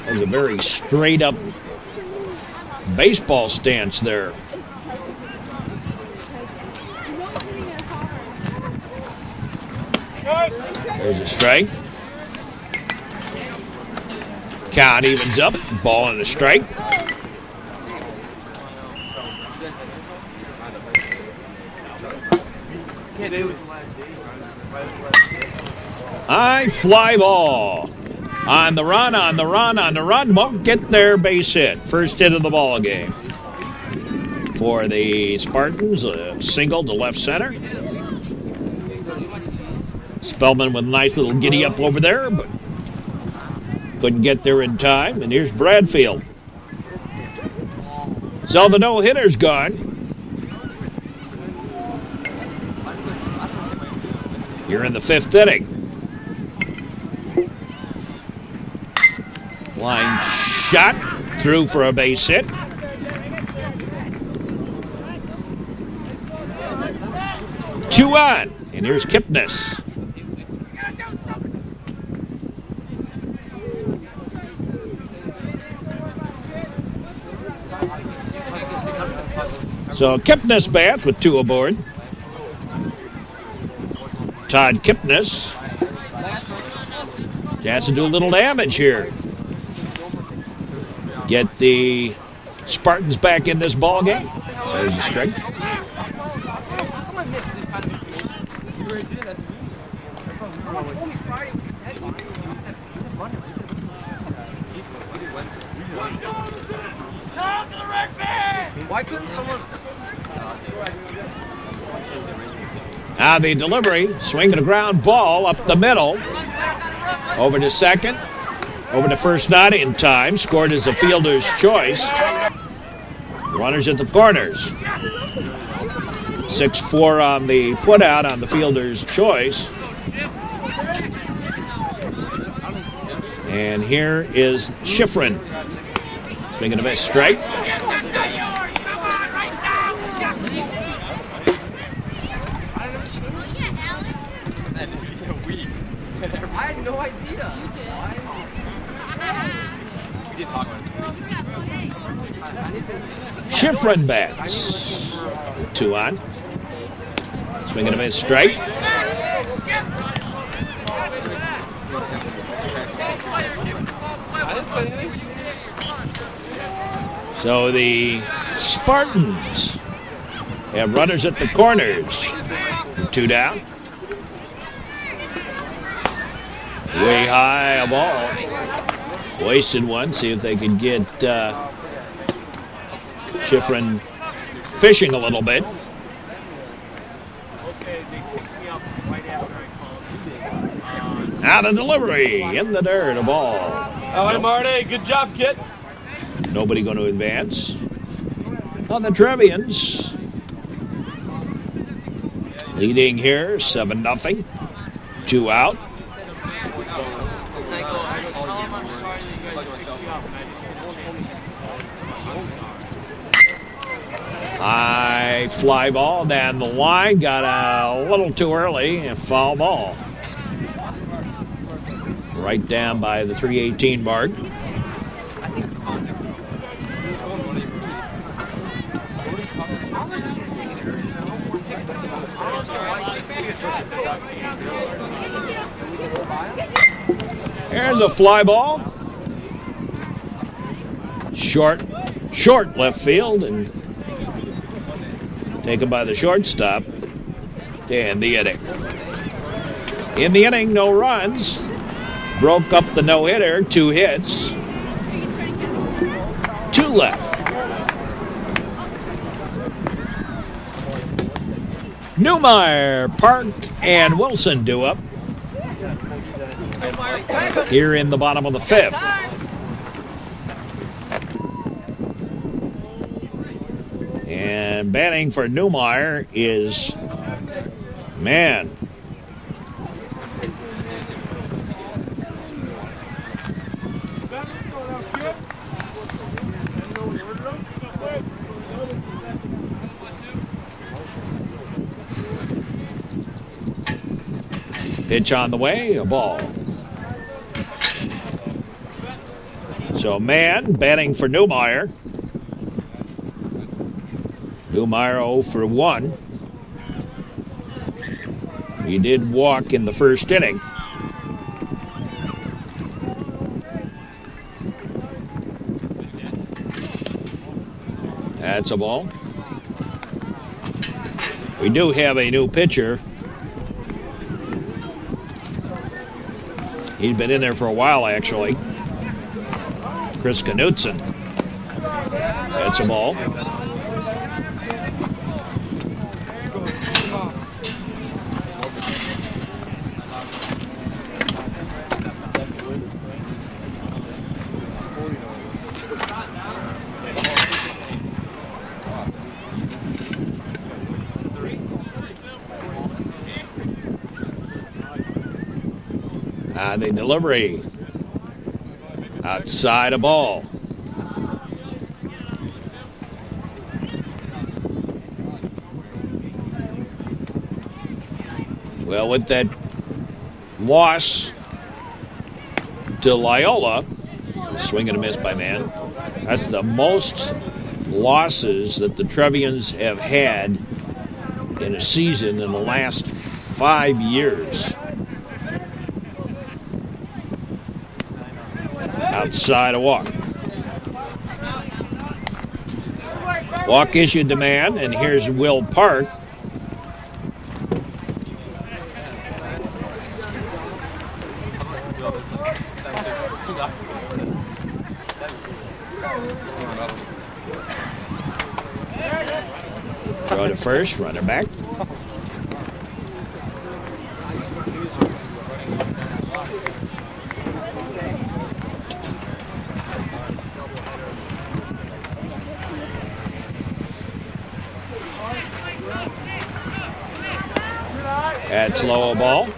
That was a very straight up baseball stance there. There's a strike. Count evens up. Ball and a strike. Today was the last day. High fly ball. On the run, on the run, on the run. Won't get their base hit. First hit of the ball game. For the Spartans, a single to left center. Spellman with a nice little giddy up over there, but couldn't get there in time. And here's Bradfield. So the no-hitter's gone. Here in the fifth inning. Line shot through for a base hit. Two on, and here's Kipnis. So Kipnis bats with 2 aboard. Todd Kipnis. Chance to do a little damage here. Get the Spartans back in this ball game. There's a strike. Why couldn't someone? Now the delivery, swinging a ground ball up the middle. Over to second. Over to first, not in time. Scored as a fielder's choice. Runners at the corners. 6-4 on the putout on the fielder's choice. And here is Schifrin. Swinging a miss strike. I had no idea. We did talk about it. Schifrin bats. 2 on. Swinging a miss strike. I didn't say anything. So the Spartans have runners at the corners. 2 down. Way high, a ball. Wasted one. See if they could get Schifrin fishing a little bit. Now the delivery in the dirt, a ball. All right, Marty. Good job, kid. Nobody going to advance. On the Trevians. Leading here, 7-0. 2 out. High fly ball down the line. Got a little too early. A foul ball. Right down by the 3:18 mark. There's a fly ball. Short left field and taken by the shortstop to end the inning. In the inning, no runs. Broke up the no-hitter, 2 hits. 2 left. Newmeyer, Park, and Wilson due up here in the bottom of the 5th. And batting for Newmeyer is, man, pitch on the way, a ball. So man batting for Newmeyer. Newmeyer 0 for 1. He did walk in the first inning. That's a ball. We do have a new pitcher. He's been in there for a while, actually. Chris Knutson. That's a ball. The delivery outside a ball. Well, with that loss to Loyola, swing and a miss by man, that's the most losses that the Trevians have had in a season in the last 5 years. Outside a walk. Walk issued to man, and here's Will Park. Throw to first, runner back. That's low a ball.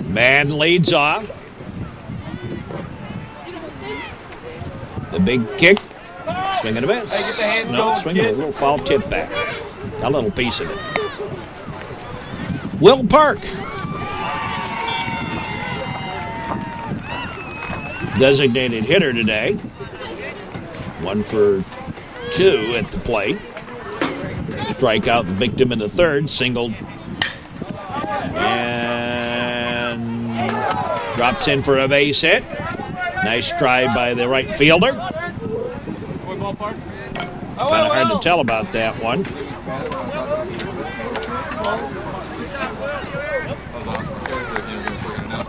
Man leads off. The big kick. Swing and a miss. Hey, get the hands No, going, swinging a kid. little foul tip back. A little piece of it. Will Park. Designated hitter today. 1 for 2 at the plate. Strikeout the victim in the 3rd. Singled. And drops in for a base hit. Nice stride by the right fielder. Kind of hard to tell about that one.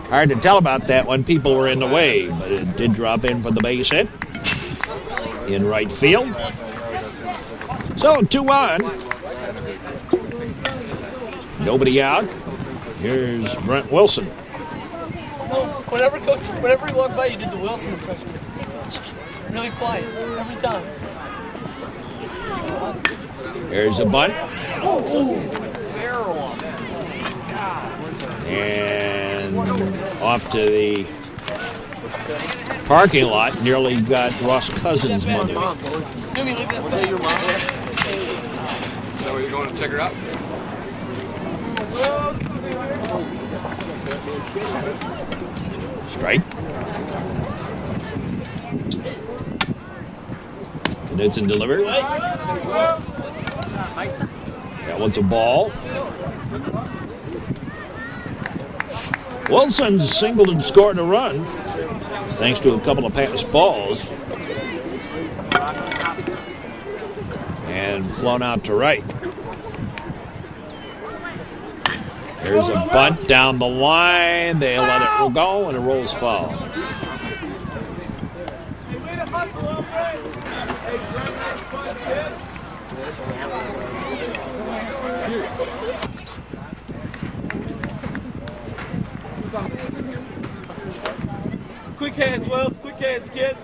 Hard to tell about that one. People were in the way, but it did drop in for the base hit in right field. So 2-1. Nobody out. Here's Brent Wilson. Whenever he walked by, you did the Wilson impression. Really quiet every time. There's a bunt. And off to the parking lot. Nearly got Ross Cousins' mother. Was that your mom? Is that where you're going to check her out? Strike. Knudsen delivered. That one's a ball. Wilson singled and scored a run thanks to a couple of passed balls. And flown out to right. There's a bunt down the line. They let it go, and it rolls foul. Quick hands, Wells. Quick hands, kid.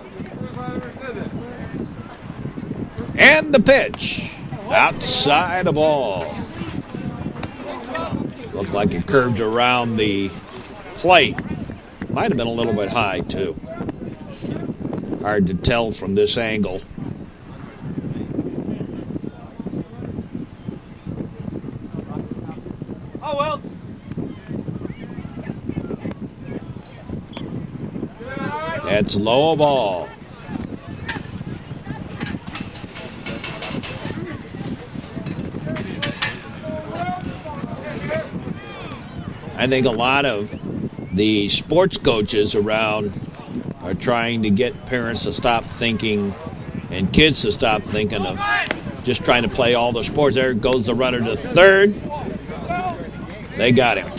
And the pitch. Outside the ball. Looked like it curved around the plate. Might have been a little bit high, too. Hard to tell from this angle. Oh, Wells. That's low ball. I think a lot of the sports coaches around are trying to get parents to stop thinking and kids to stop thinking of just trying to play all the sports. There goes the runner to third. They got him.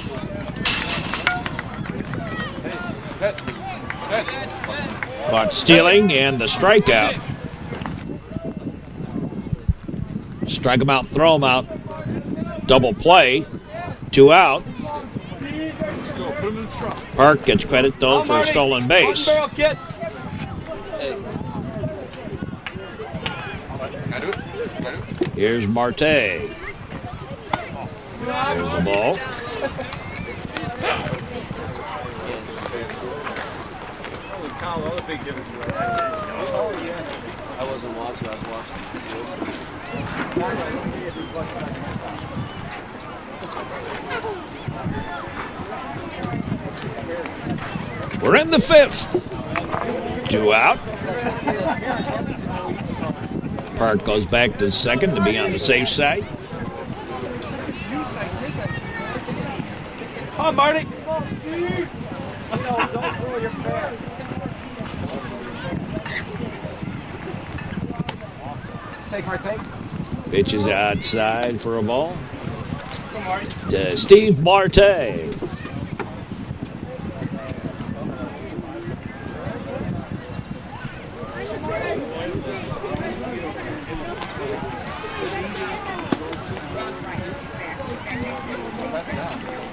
Caught stealing and the strikeout. Strike him out, throw him out. Double play. 2 out. Park gets credit, though, for a stolen base. Here's Marte. There's the ball. I wasn't watching, I was watching. We're in the 5th. 2 out. Park goes back to second to be on the safe side. Come on, Marty. Pitch is outside for a ball. To Steve Marte.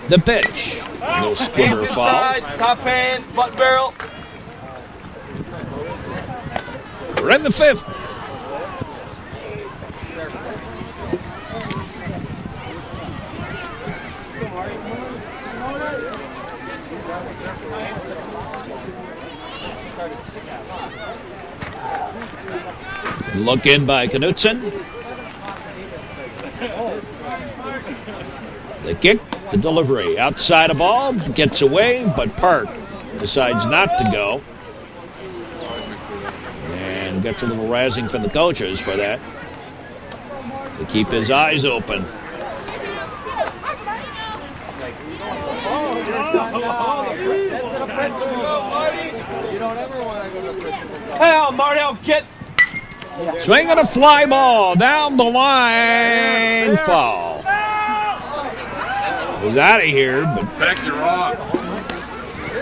The pitch. No squibber Hands foul. inside, top hand, butt barrel. We're in the 5th. Look in by Knudsen. The kick, the delivery. Outside a ball, gets away, but Park decides not to go. And gets a little razzing from the coaches for that. To keep his eyes open. Hell, Marty, I'll get. Swinging a fly ball down the line. Foul. Was out of here, but Back your rock.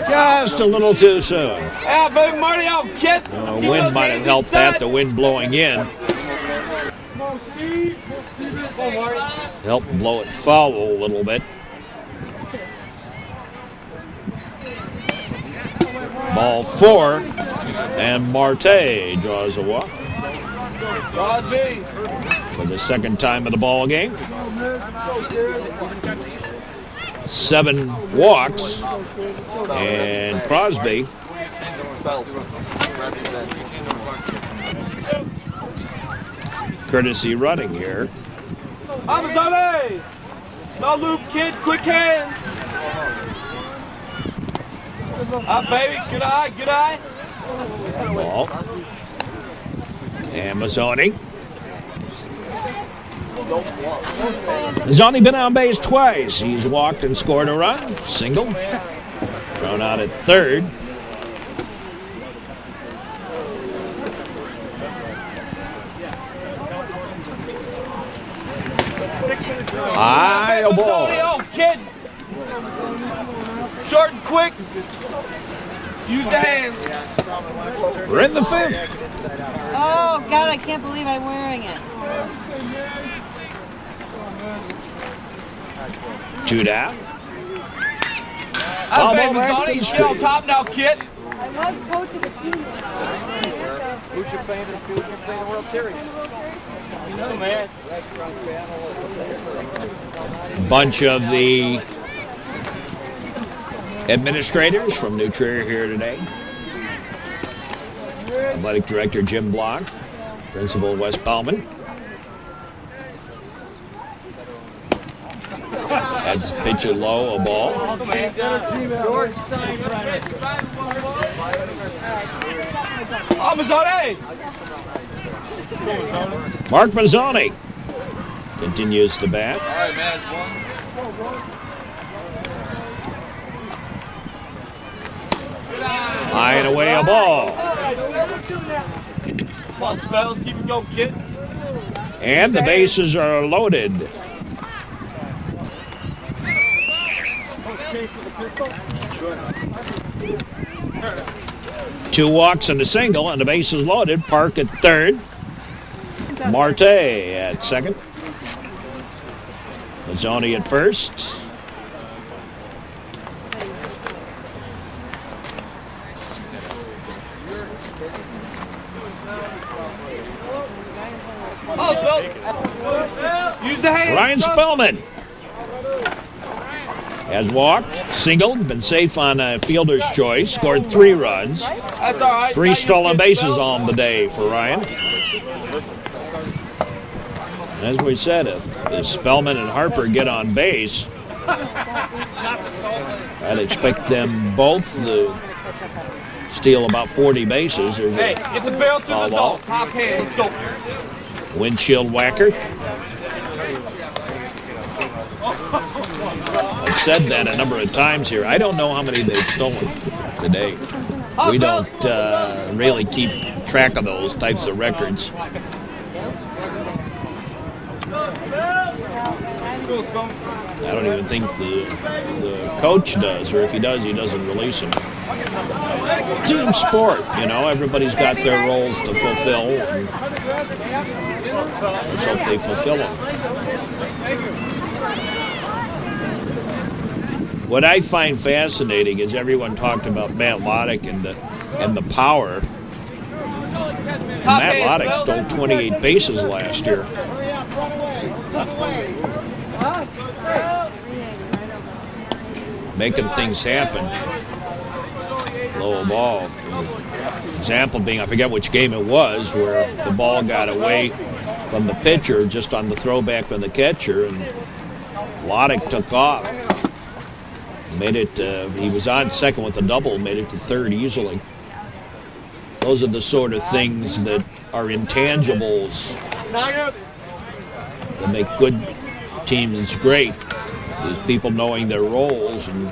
just a little too soon. Yeah, baby, Marty, I'll get. The wind might have helped that, the wind blowing in. Helped blow it foul a little bit. Ball 4, and Marte draws a walk. Crosby. for the second time in the ball game. 7 walks, and Crosby courtesy running here. Amazone! No loop, kid. Quick hands. Baby. Good eye. Good eye. Ball. And Mazzoni. He's only been on base twice. He's walked and scored a run. Single. Thrown out at third. High ball. Oh, kid. Short and quick. Use the hands. We're in the 5th. Oh, God, I can't believe I'm wearing it. 2 down. Foul ball back ball, to the get on street. top now, kid. I was coaching a team. Who's your playing the World Series? You know, man. Bunch of the administrators from New Trier here today. Athletic Director Jim Block, Principal Wes Spellman. That's pitcher low, a ball. Mazzoni! Mark Mazzoni continues to bat. All right, man, it's 1. High and away, a ball. Come on, Spells. Keep it going, kid. And the bases are loaded. Two walks and a single, and the base is loaded. Park at third. Marte at second. Mazzoni at first. Oh, Spell. Use the hands. Ryan Spellman has walked, singled, been safe on a fielder's choice, scored 3 runs. That's all right. 3 stolen bases on the day for Ryan. As we said, if Spellman and Harper get on base, I'd expect them both to steal about 40 bases. Hey, get the barrel through the zone. Top hand. Let's go. Windshield whacker. I've said that a number of times here. I don't know how many they've stolen today. We don't really keep track of those types of records. I don't even think the coach does, or if he does, he doesn't release them. Team sport, you know, everybody's got their roles to fulfill, and let's hope they fulfill them. What I find fascinating is everyone talked about Matt Loddick and the power. Matt Loddick stole 28 bases last year. Making things happen. Low ball. Example being, I forget which game it was, where the ball got away from the pitcher just on the throwback from the catcher, and Loddick took off. Made it, he was on second with a double, made it to third easily. Those are the sort of things that are intangibles that make good teams great. Is people knowing their roles and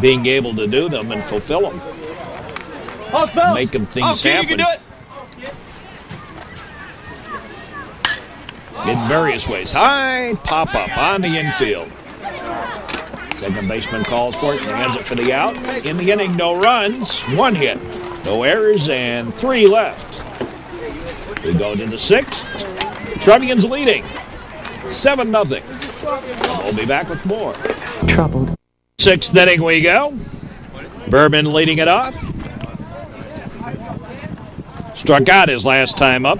being able to do them and fulfill them. Making things happen. You can do it. In various ways. High pop-up on the infield. Second baseman calls for it and hands it for the out. In the inning, no runs, 1 hit. No errors, and 3 left. We go to the 6th. Trevians leading 7-0. We'll be back with more. Troubled. 6th inning we go. Bourbon leading it off. Struck out his last time up.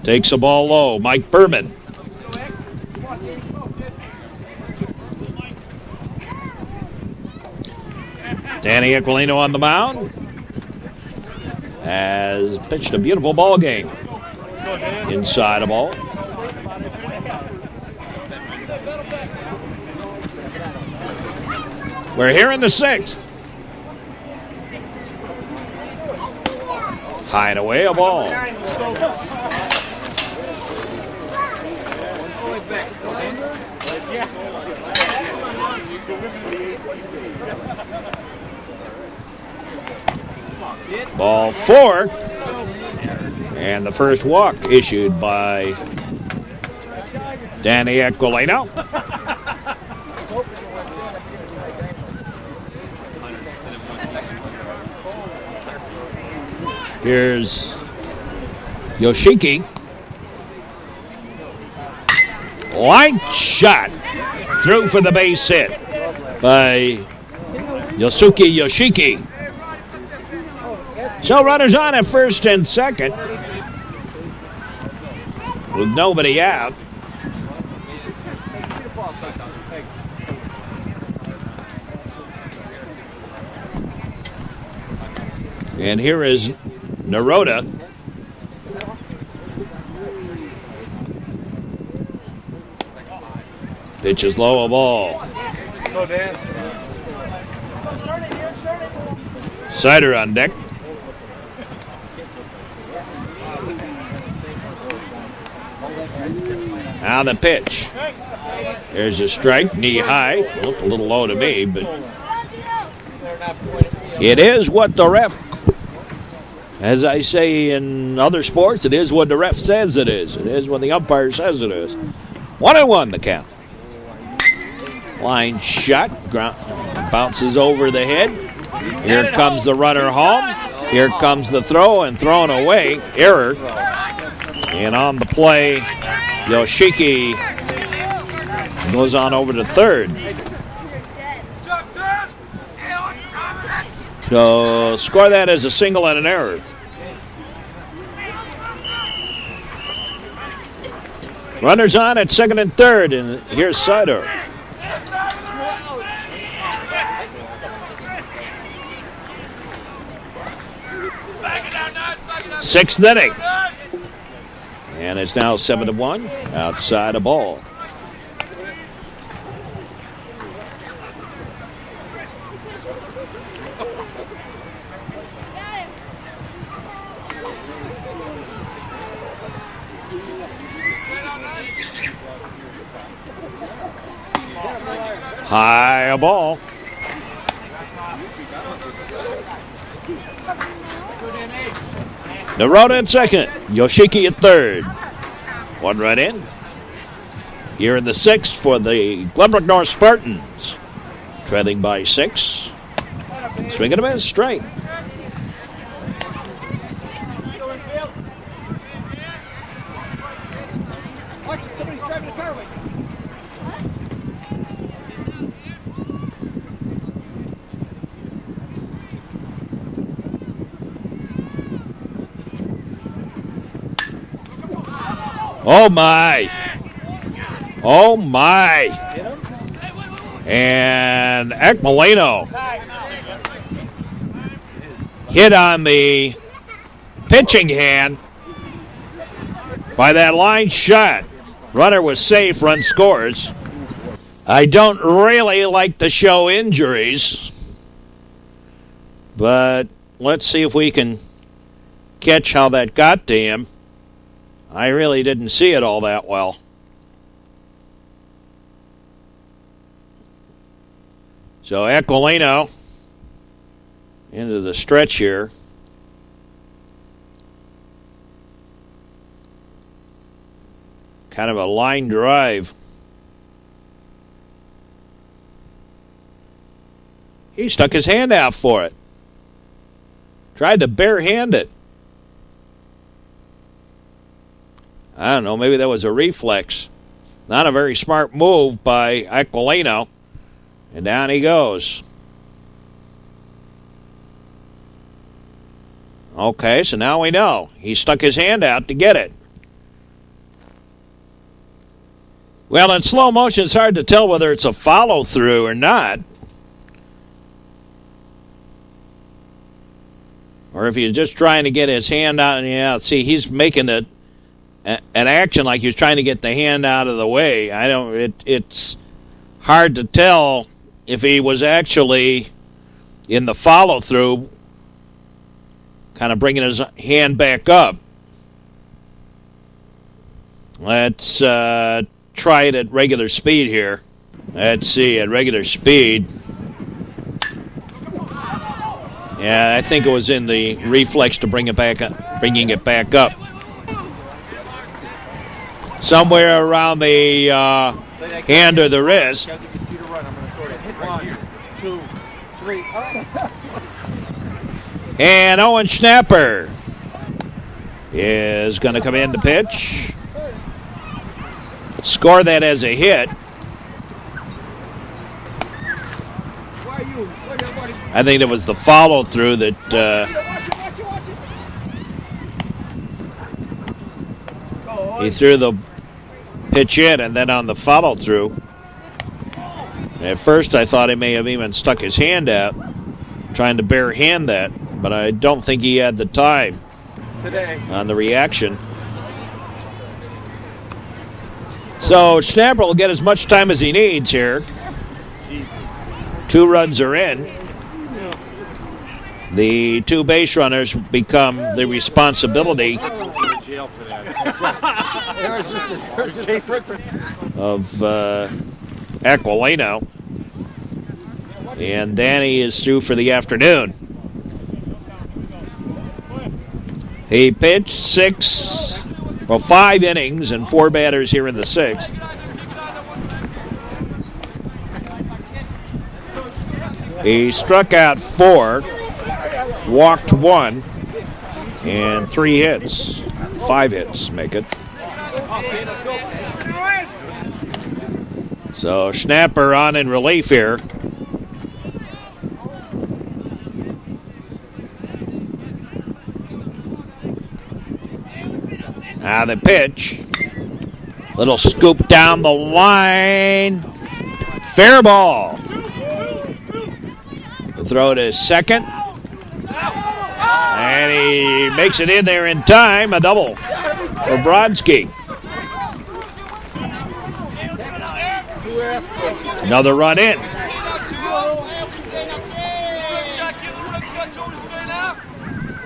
Takes the ball low. Mike Berman. Danny Equilino on the mound. Has pitched a beautiful ball game. Inside a ball. We're here in the 6th. High and away, a ball. Ball 4. And the first walk issued by Danny Equilino. Here's Yoshiki. Line shot. Through for the base hit by Yosuke Yoshiki. So runners on at first and second with nobody out. And here is Naroda. Pitch is low, a ball. Go, Dan. Sider on deck. Now the pitch. There's a strike, knee high. Looked a little low to me, but it is what the ref, as I say in other sports, it is what the ref says it is. It is what the umpire says it is. 1-1 the count. Line shot, bounces over the head. Here comes the runner home. Here comes the throw and thrown away. Error. And on the play, Yoshiki goes on over to third. So score that as a single and an error. Runners on at second and third, and here's Sider. Sixth inning. And it's now 7-1. Outside a ball. High a ball. Naroda at second. Yoshiki at third. One run in. Here in the 6th for the Glenbrook North Spartans. Trailing by 6. Swing and a miss. Strike. Oh, my. Oh, my. And Ekmaleno hit on the pitching hand by that line shot. Runner was safe, run scores. I don't really like to show injuries, but let's see if we can catch how that got to him. I really didn't see it all that well. So Aquilino into the stretch here. Kind of a line drive. He stuck his hand out for it. Tried to barehand it. I don't know, maybe that was a reflex. Not a very smart move by Aquilino. And down he goes. Okay, so now we know. He stuck his hand out to get it. Well, in slow motion, it's hard to tell whether it's a follow-through or not. Or if he's just trying to get his hand out. And yeah, see, he's making an action like he was trying to get the hand out of the way. It's hard to tell if he was actually in the follow-through, kind of bringing his hand back up. Let's try it at regular speed here. Let's see, at regular speed. Yeah, I think it was in the reflex to bring it back up, bringing it back up. Somewhere around the hand or the wrist. 1, 2, 3. And Owen Schnapper is going to come in to pitch. Score that as a hit. I think it was the follow-through that he threw the pitch in, and then on the follow-through, at first I thought he may have even stuck his hand out, trying to bare hand that, but I don't think he had the time on the reaction. So Schnapper will get as much time as he needs here. 2 runs are in. The 2 base runners become the responsibility of Aquilino. And Danny is through for the afternoon. He pitched 5 innings and 4 batters here in the 6th. He struck out 4, walked 1, and 3 hits. 5 hits make it. So Schnapper on in relief here. Now the pitch. Little scoop down the line. Fair ball. The throw to second. And he makes it in there in time. A double for Brodsky. Another run in.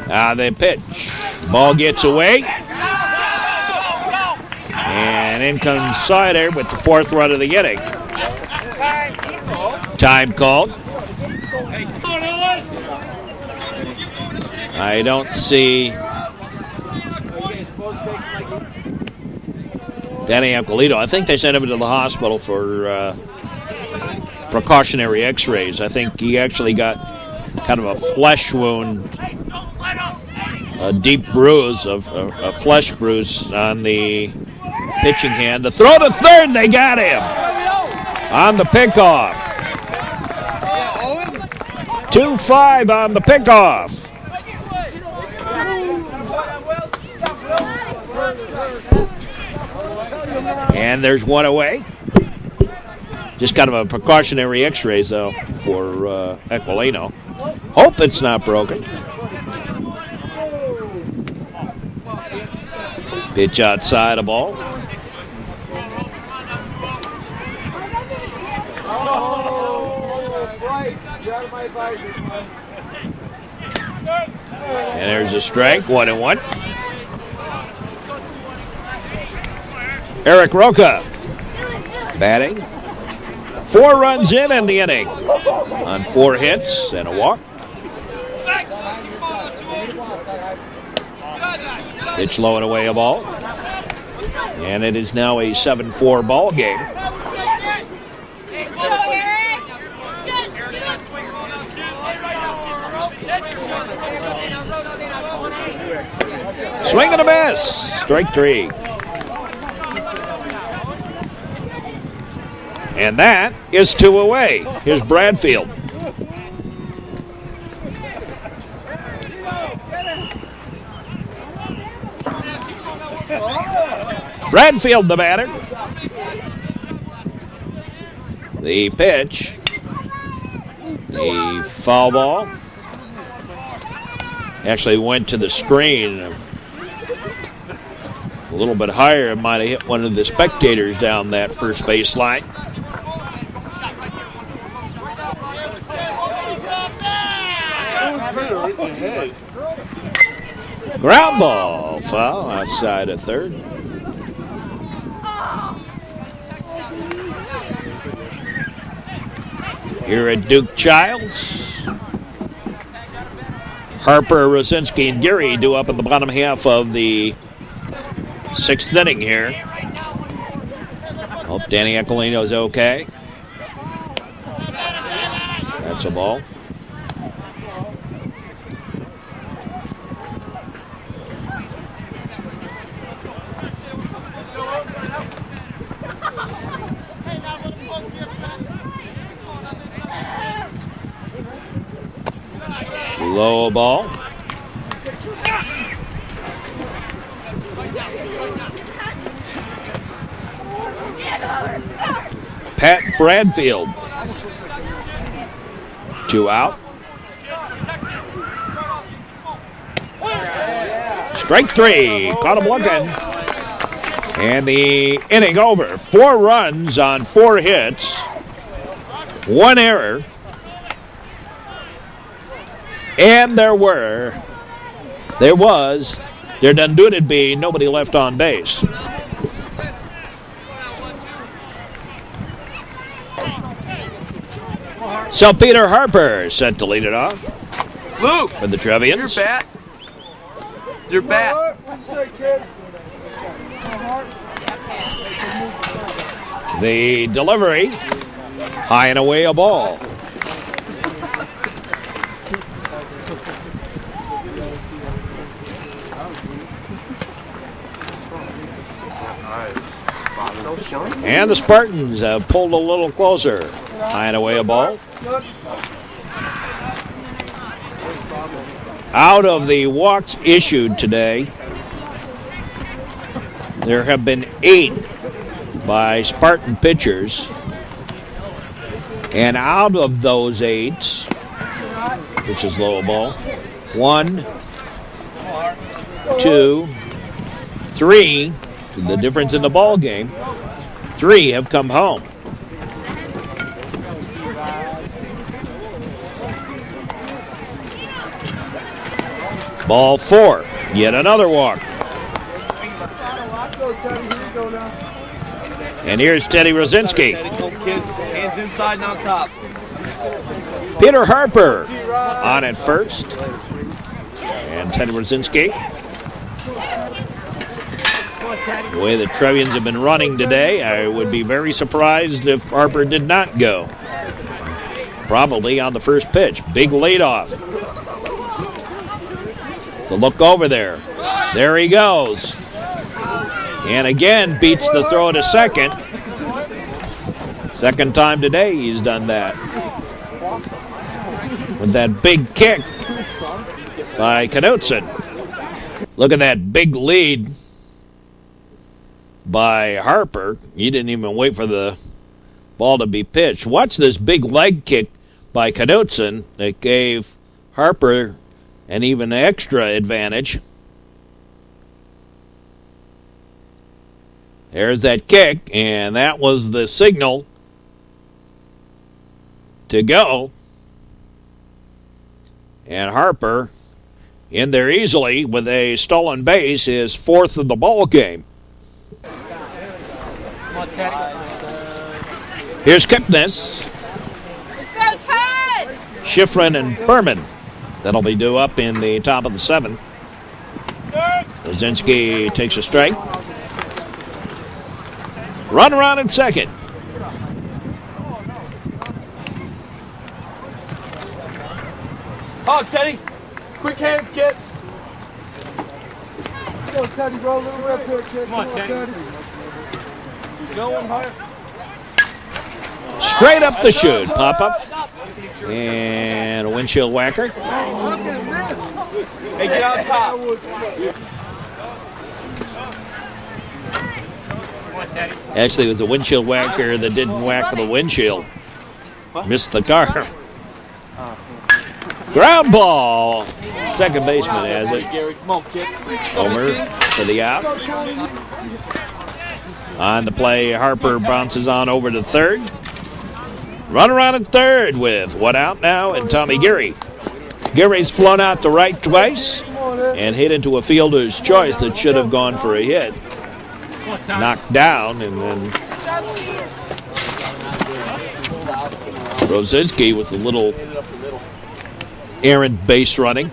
Now the pitch. Ball gets away. And in comes Sider with the 4th run of the inning. Time called. I don't see Danny Aquilino. I think they sent him to the hospital for precautionary x-rays. I think he actually got kind of a flesh wound, a deep bruise, a flesh bruise on the pitching hand. The throw to third, they got him on the pickoff. 2-5 on the pickoff. And there's 1 away. Just kind of a precautionary x-rays, though, for Aquilino. Hope it's not broken. Pitch outside a ball. And there's a strike, 1-1. Eric Roca batting. 4 runs in the inning on 4 hits and a walk. Pitch low and away a ball. And it is now a 7-4 ball game. Swing and a miss. Strike 3. And that is 2 away. Here's Bradfield. Bradfield, the batter. The pitch. A foul ball. Actually went to the screen. A little bit higher. It might have hit one of the spectators down that first base line. Ground ball. Foul outside of third. Here at Duke Childs. Harper, Rosinski, and Geary do up in the bottom half of the sixth inning here. Hope Danny Ecolino's okay. That's a ball. Low ball. Pat Bradfield. 2 out. Strike 3. Caught him looking. And the inning over. 4 runs on 4 hits. 1 error. And there done do it be nobody left on base. So Peter Harper set to lead it off. Luke! For the Trevians. Your bat. Your bat. The delivery. High and away a ball. And the Spartans have pulled a little closer. High and away a ball. Out of the walks issued today, there have been 8 by Spartan pitchers. And out of those 8, which is low ball, 1, 2, 3, the difference in the ball game, 3 have come home. Ball 4, yet another walk. And here's Teddy Rosinski. Hands inside and on top. Peter Harper on at first. And Teddy Rosinski. The way the Trevians have been running today, I would be very surprised if Harper did not go. Probably on the first pitch. Big leadoff. The look over there. There he goes. And again beats the throw to second. Second time today he's done that. With that big kick by Knutson. Look at that big lead by Harper. He didn't even wait for the ball to be pitched. Watch this big leg kick by Knutson that gave Harper an even extra advantage. There's that kick, and that was the signal to go. And Harper in there easily with a stolen base, his 4th of the ball game. Here's Kipnis. Let's go, Ted! Schifrin and Berman. That'll be due up in the top of the 7th. Rosinski takes a strike. Run around in second. Oh, Teddy. Quick hands, kid. Let's go, Teddy, bro. A little real quick, kid. Come on, Teddy. Going higher. Straight up the chute. Pop up. And a windshield whacker. Hey, get out top. Actually, it was a windshield whacker that didn't whack the windshield. Missed the car. Ground ball. Second baseman has it. Gary, come on, kid. Homer for the out. On the play, Harper bounces on over to third. Run around at third with one out now and Tommy Geary. Gary's flown out to right twice and hit into a fielder's choice that should have gone for a hit. Knocked down, and then Rosinski with a little errant base running.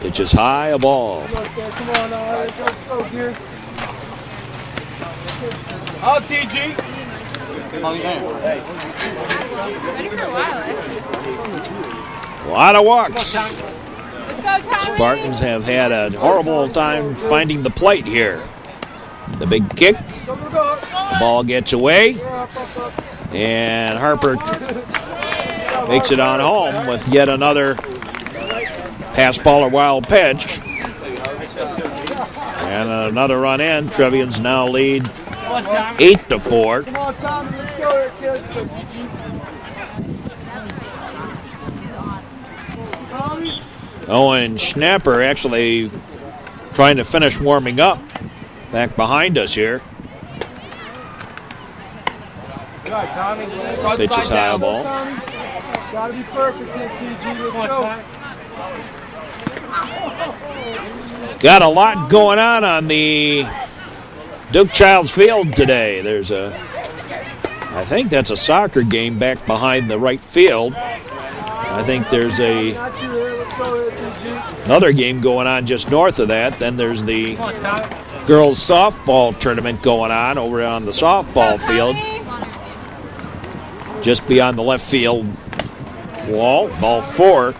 Pitch is high, a ball. Come on now, let's go here. Oh, TG. Ready for a while, A lot of walks. Let's go, Tommy. Spartans have had a horrible time finding the plate here. The big kick. The ball gets away. And Harper makes it on home with yet another pass ball or wild pitch. And another run in. Trevians now lead 8-4. Come on, Tommy, let's go here, kids. Owen Schnapper actually trying to finish warming up back behind us here. Pitch is high ball. Gotta be perfect here, TG. Let's go. Got a lot going on the Duke Childs Field today. There's I think that's a soccer game back behind the right field. I think there's another game going on just north of that. Then there's the girls softball tournament going on over on the softball field. Just beyond the left field wall, ball 4.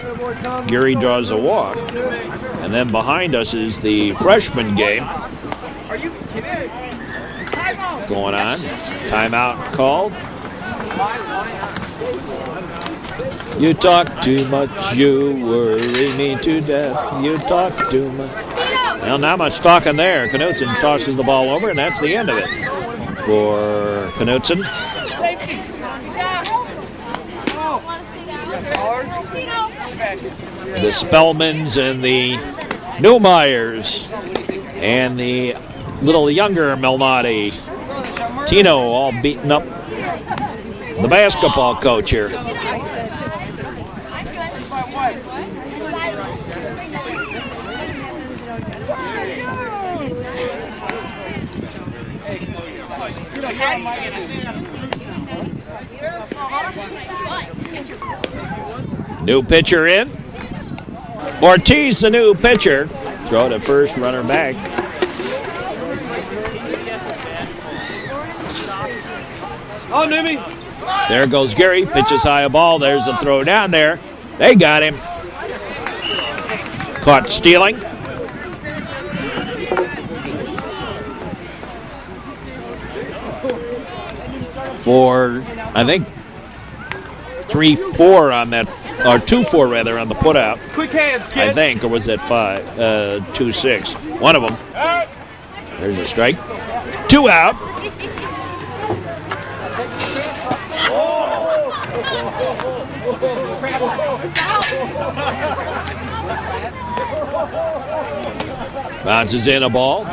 Geary draws a walk. And then behind us is the freshman game going on. Timeout called. You talk too much, you worry me to death. You talk too much. Well, not much talking there. Knutson tosses the ball over, and that's the end of it for Knutson. The Spellmans and the Newmeyers and the little younger Melnati. Tino all beating up the basketball coach here. New pitcher in. Ortiz, the new pitcher. Throw to first, runner back. Oh, Newby. There goes Geary. Pitches high a ball. There's a throw down there. They got him. Caught stealing. For, I think, 3-4 on that, or 2-4 rather, on the putout. Quick hands, kid. I think, or was that 2-6? One of them. There's a strike. 2 out. Bounces in a ball.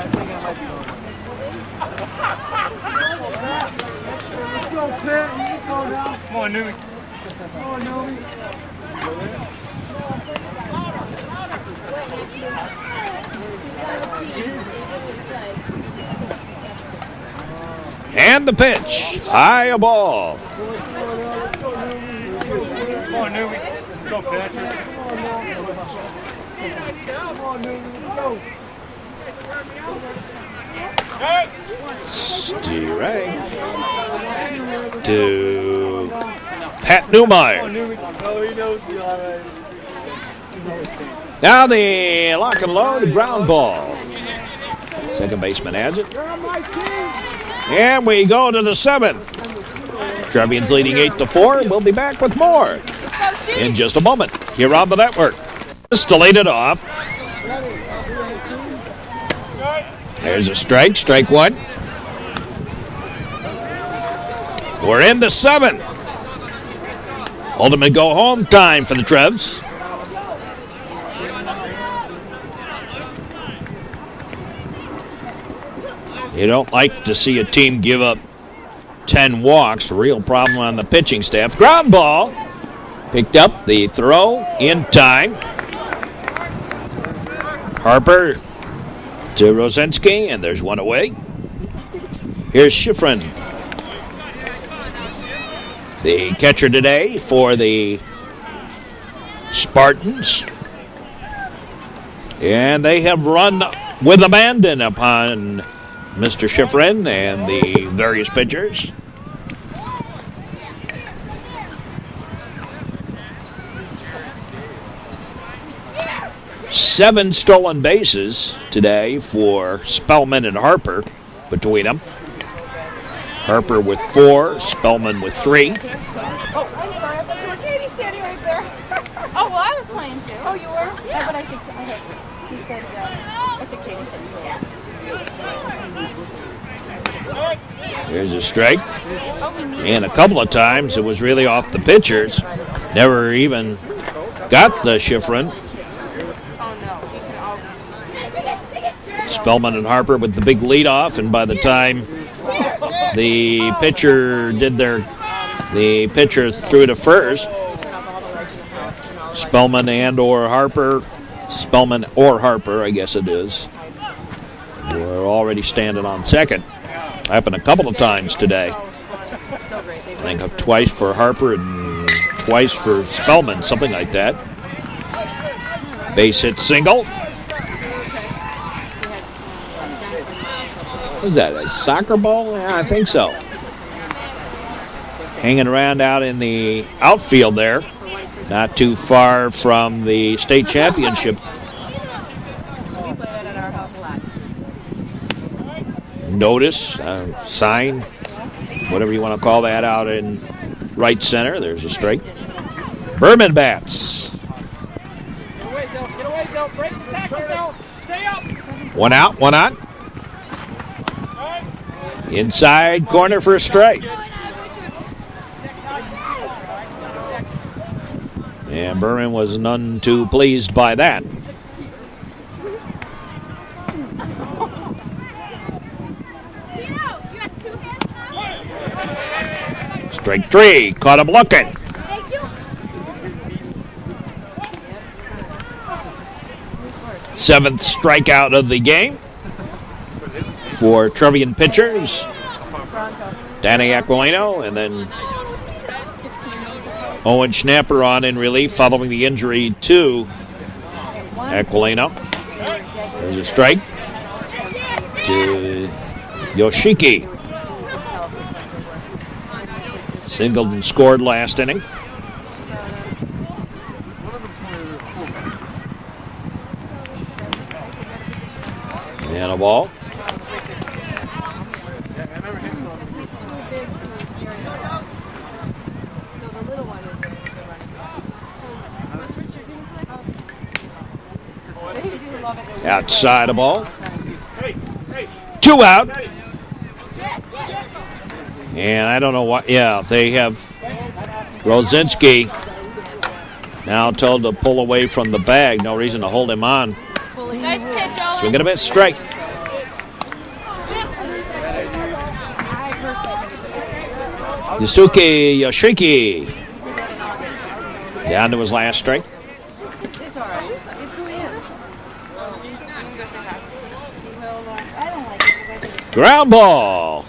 Come on, Newby. And the pitch. High a ball. Come on, Newby. Go, Patrick. Strike to Pat Newmeyer. Now the lock and load ground ball. Second baseman has it. And we go to the 7th. Trevians leading 8-4. We'll be back with more in just a moment here on the network. Just to lead it off. There's a strike. Strike 1. We're in the 7th. Ultimate go-home time for the Trevs. You don't like to see a team give up 10 walks. A real problem on the pitching staff. Ground ball. Picked up the throw in time. Harper to Rosinski, and there's one away. Here's Schifrin, the catcher today for the Spartans. And they have run with abandon upon Mr. Schifrin and the various pitchers. Seven stolen bases today for Spellman and Harper between them. Harper with 4, Spellman with 3. Oh, I'm sorry. I thought you were Katie standing right there. Oh, well, I was playing too. Oh, you were? Yeah. But I said, he said, I said Katie said you were. Here's a strike. Oh, And a couple of times it was really off the pitchers. Never even got the Schifrin. Spellman and Harper with the big leadoff, and by the time the pitcher threw to first, Spellman or Harper, I guess it is, were already standing on second. Happened a couple of times today. I think of twice for Harper and twice for Spellman, something like that. Base hit single. What is that, a soccer ball? Yeah, I think so. Hanging around out in the outfield there. Not too far from the state championship. We play that at our house a lot. Notice, sign, whatever you want to call that, out in right center. There's a strike. Berman bats. Get away, Bill. Break the tackle, Bill. Stay up. One out, one on. Inside corner for a strike. And Berman was none too pleased by that. Strike 3. Caught him looking. Seventh strikeout of the game for Trevian pitchers. Danny Aquilino, and then Owen Schnapper on in relief following the injury to Aquilino. There's a strike to Yoshiki. Singled and scored last inning. And a ball. Outside the ball. 2 out. And I don't know what. Yeah, they have Rosinski now told to pull away from the bag. No reason to hold him on. Nice pitch, Owen. Swing and a miss, strike. Yusuke Yoshiki down to his last strike. It's all right. It's who he is. I'm going to say hi. I don't like it. Ground ball.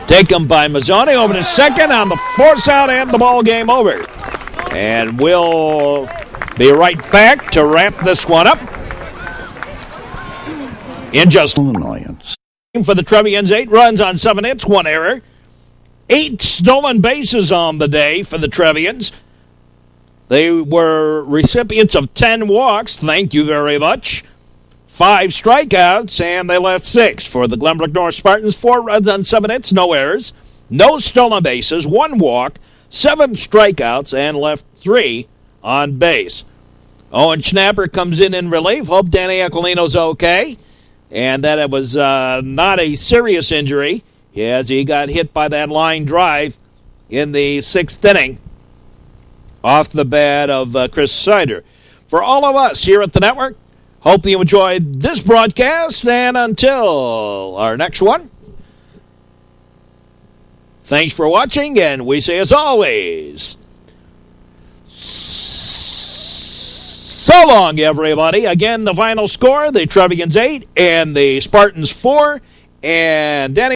Taken by Mazzoni over to second on the force out and the ball game over. And we'll be right back to wrap this one up. In just annoyance. For the Trevians, 8 runs on 7 hits, 1 error. 8 stolen bases on the day for the Trevians. They were recipients of 10 walks. Thank you very much. 5 strikeouts, and they left 6. For the Glenbrook North Spartans, 4 runs on 7 hits, no errors. No stolen bases, 1 walk, 7 strikeouts, and left 3 on base. Owen Schnapper comes in relief. Hope Danny Aquilino's okay. And that it was not a serious injury, as he got hit by that line drive in the 6th inning off the bat of Chris Sider. For all of us here at the network, hope you enjoyed this broadcast, and until our next one, thanks for watching, and we say as always, so long, everybody. Again, the final score, the Trevians 8 and the Spartans 4, and Danny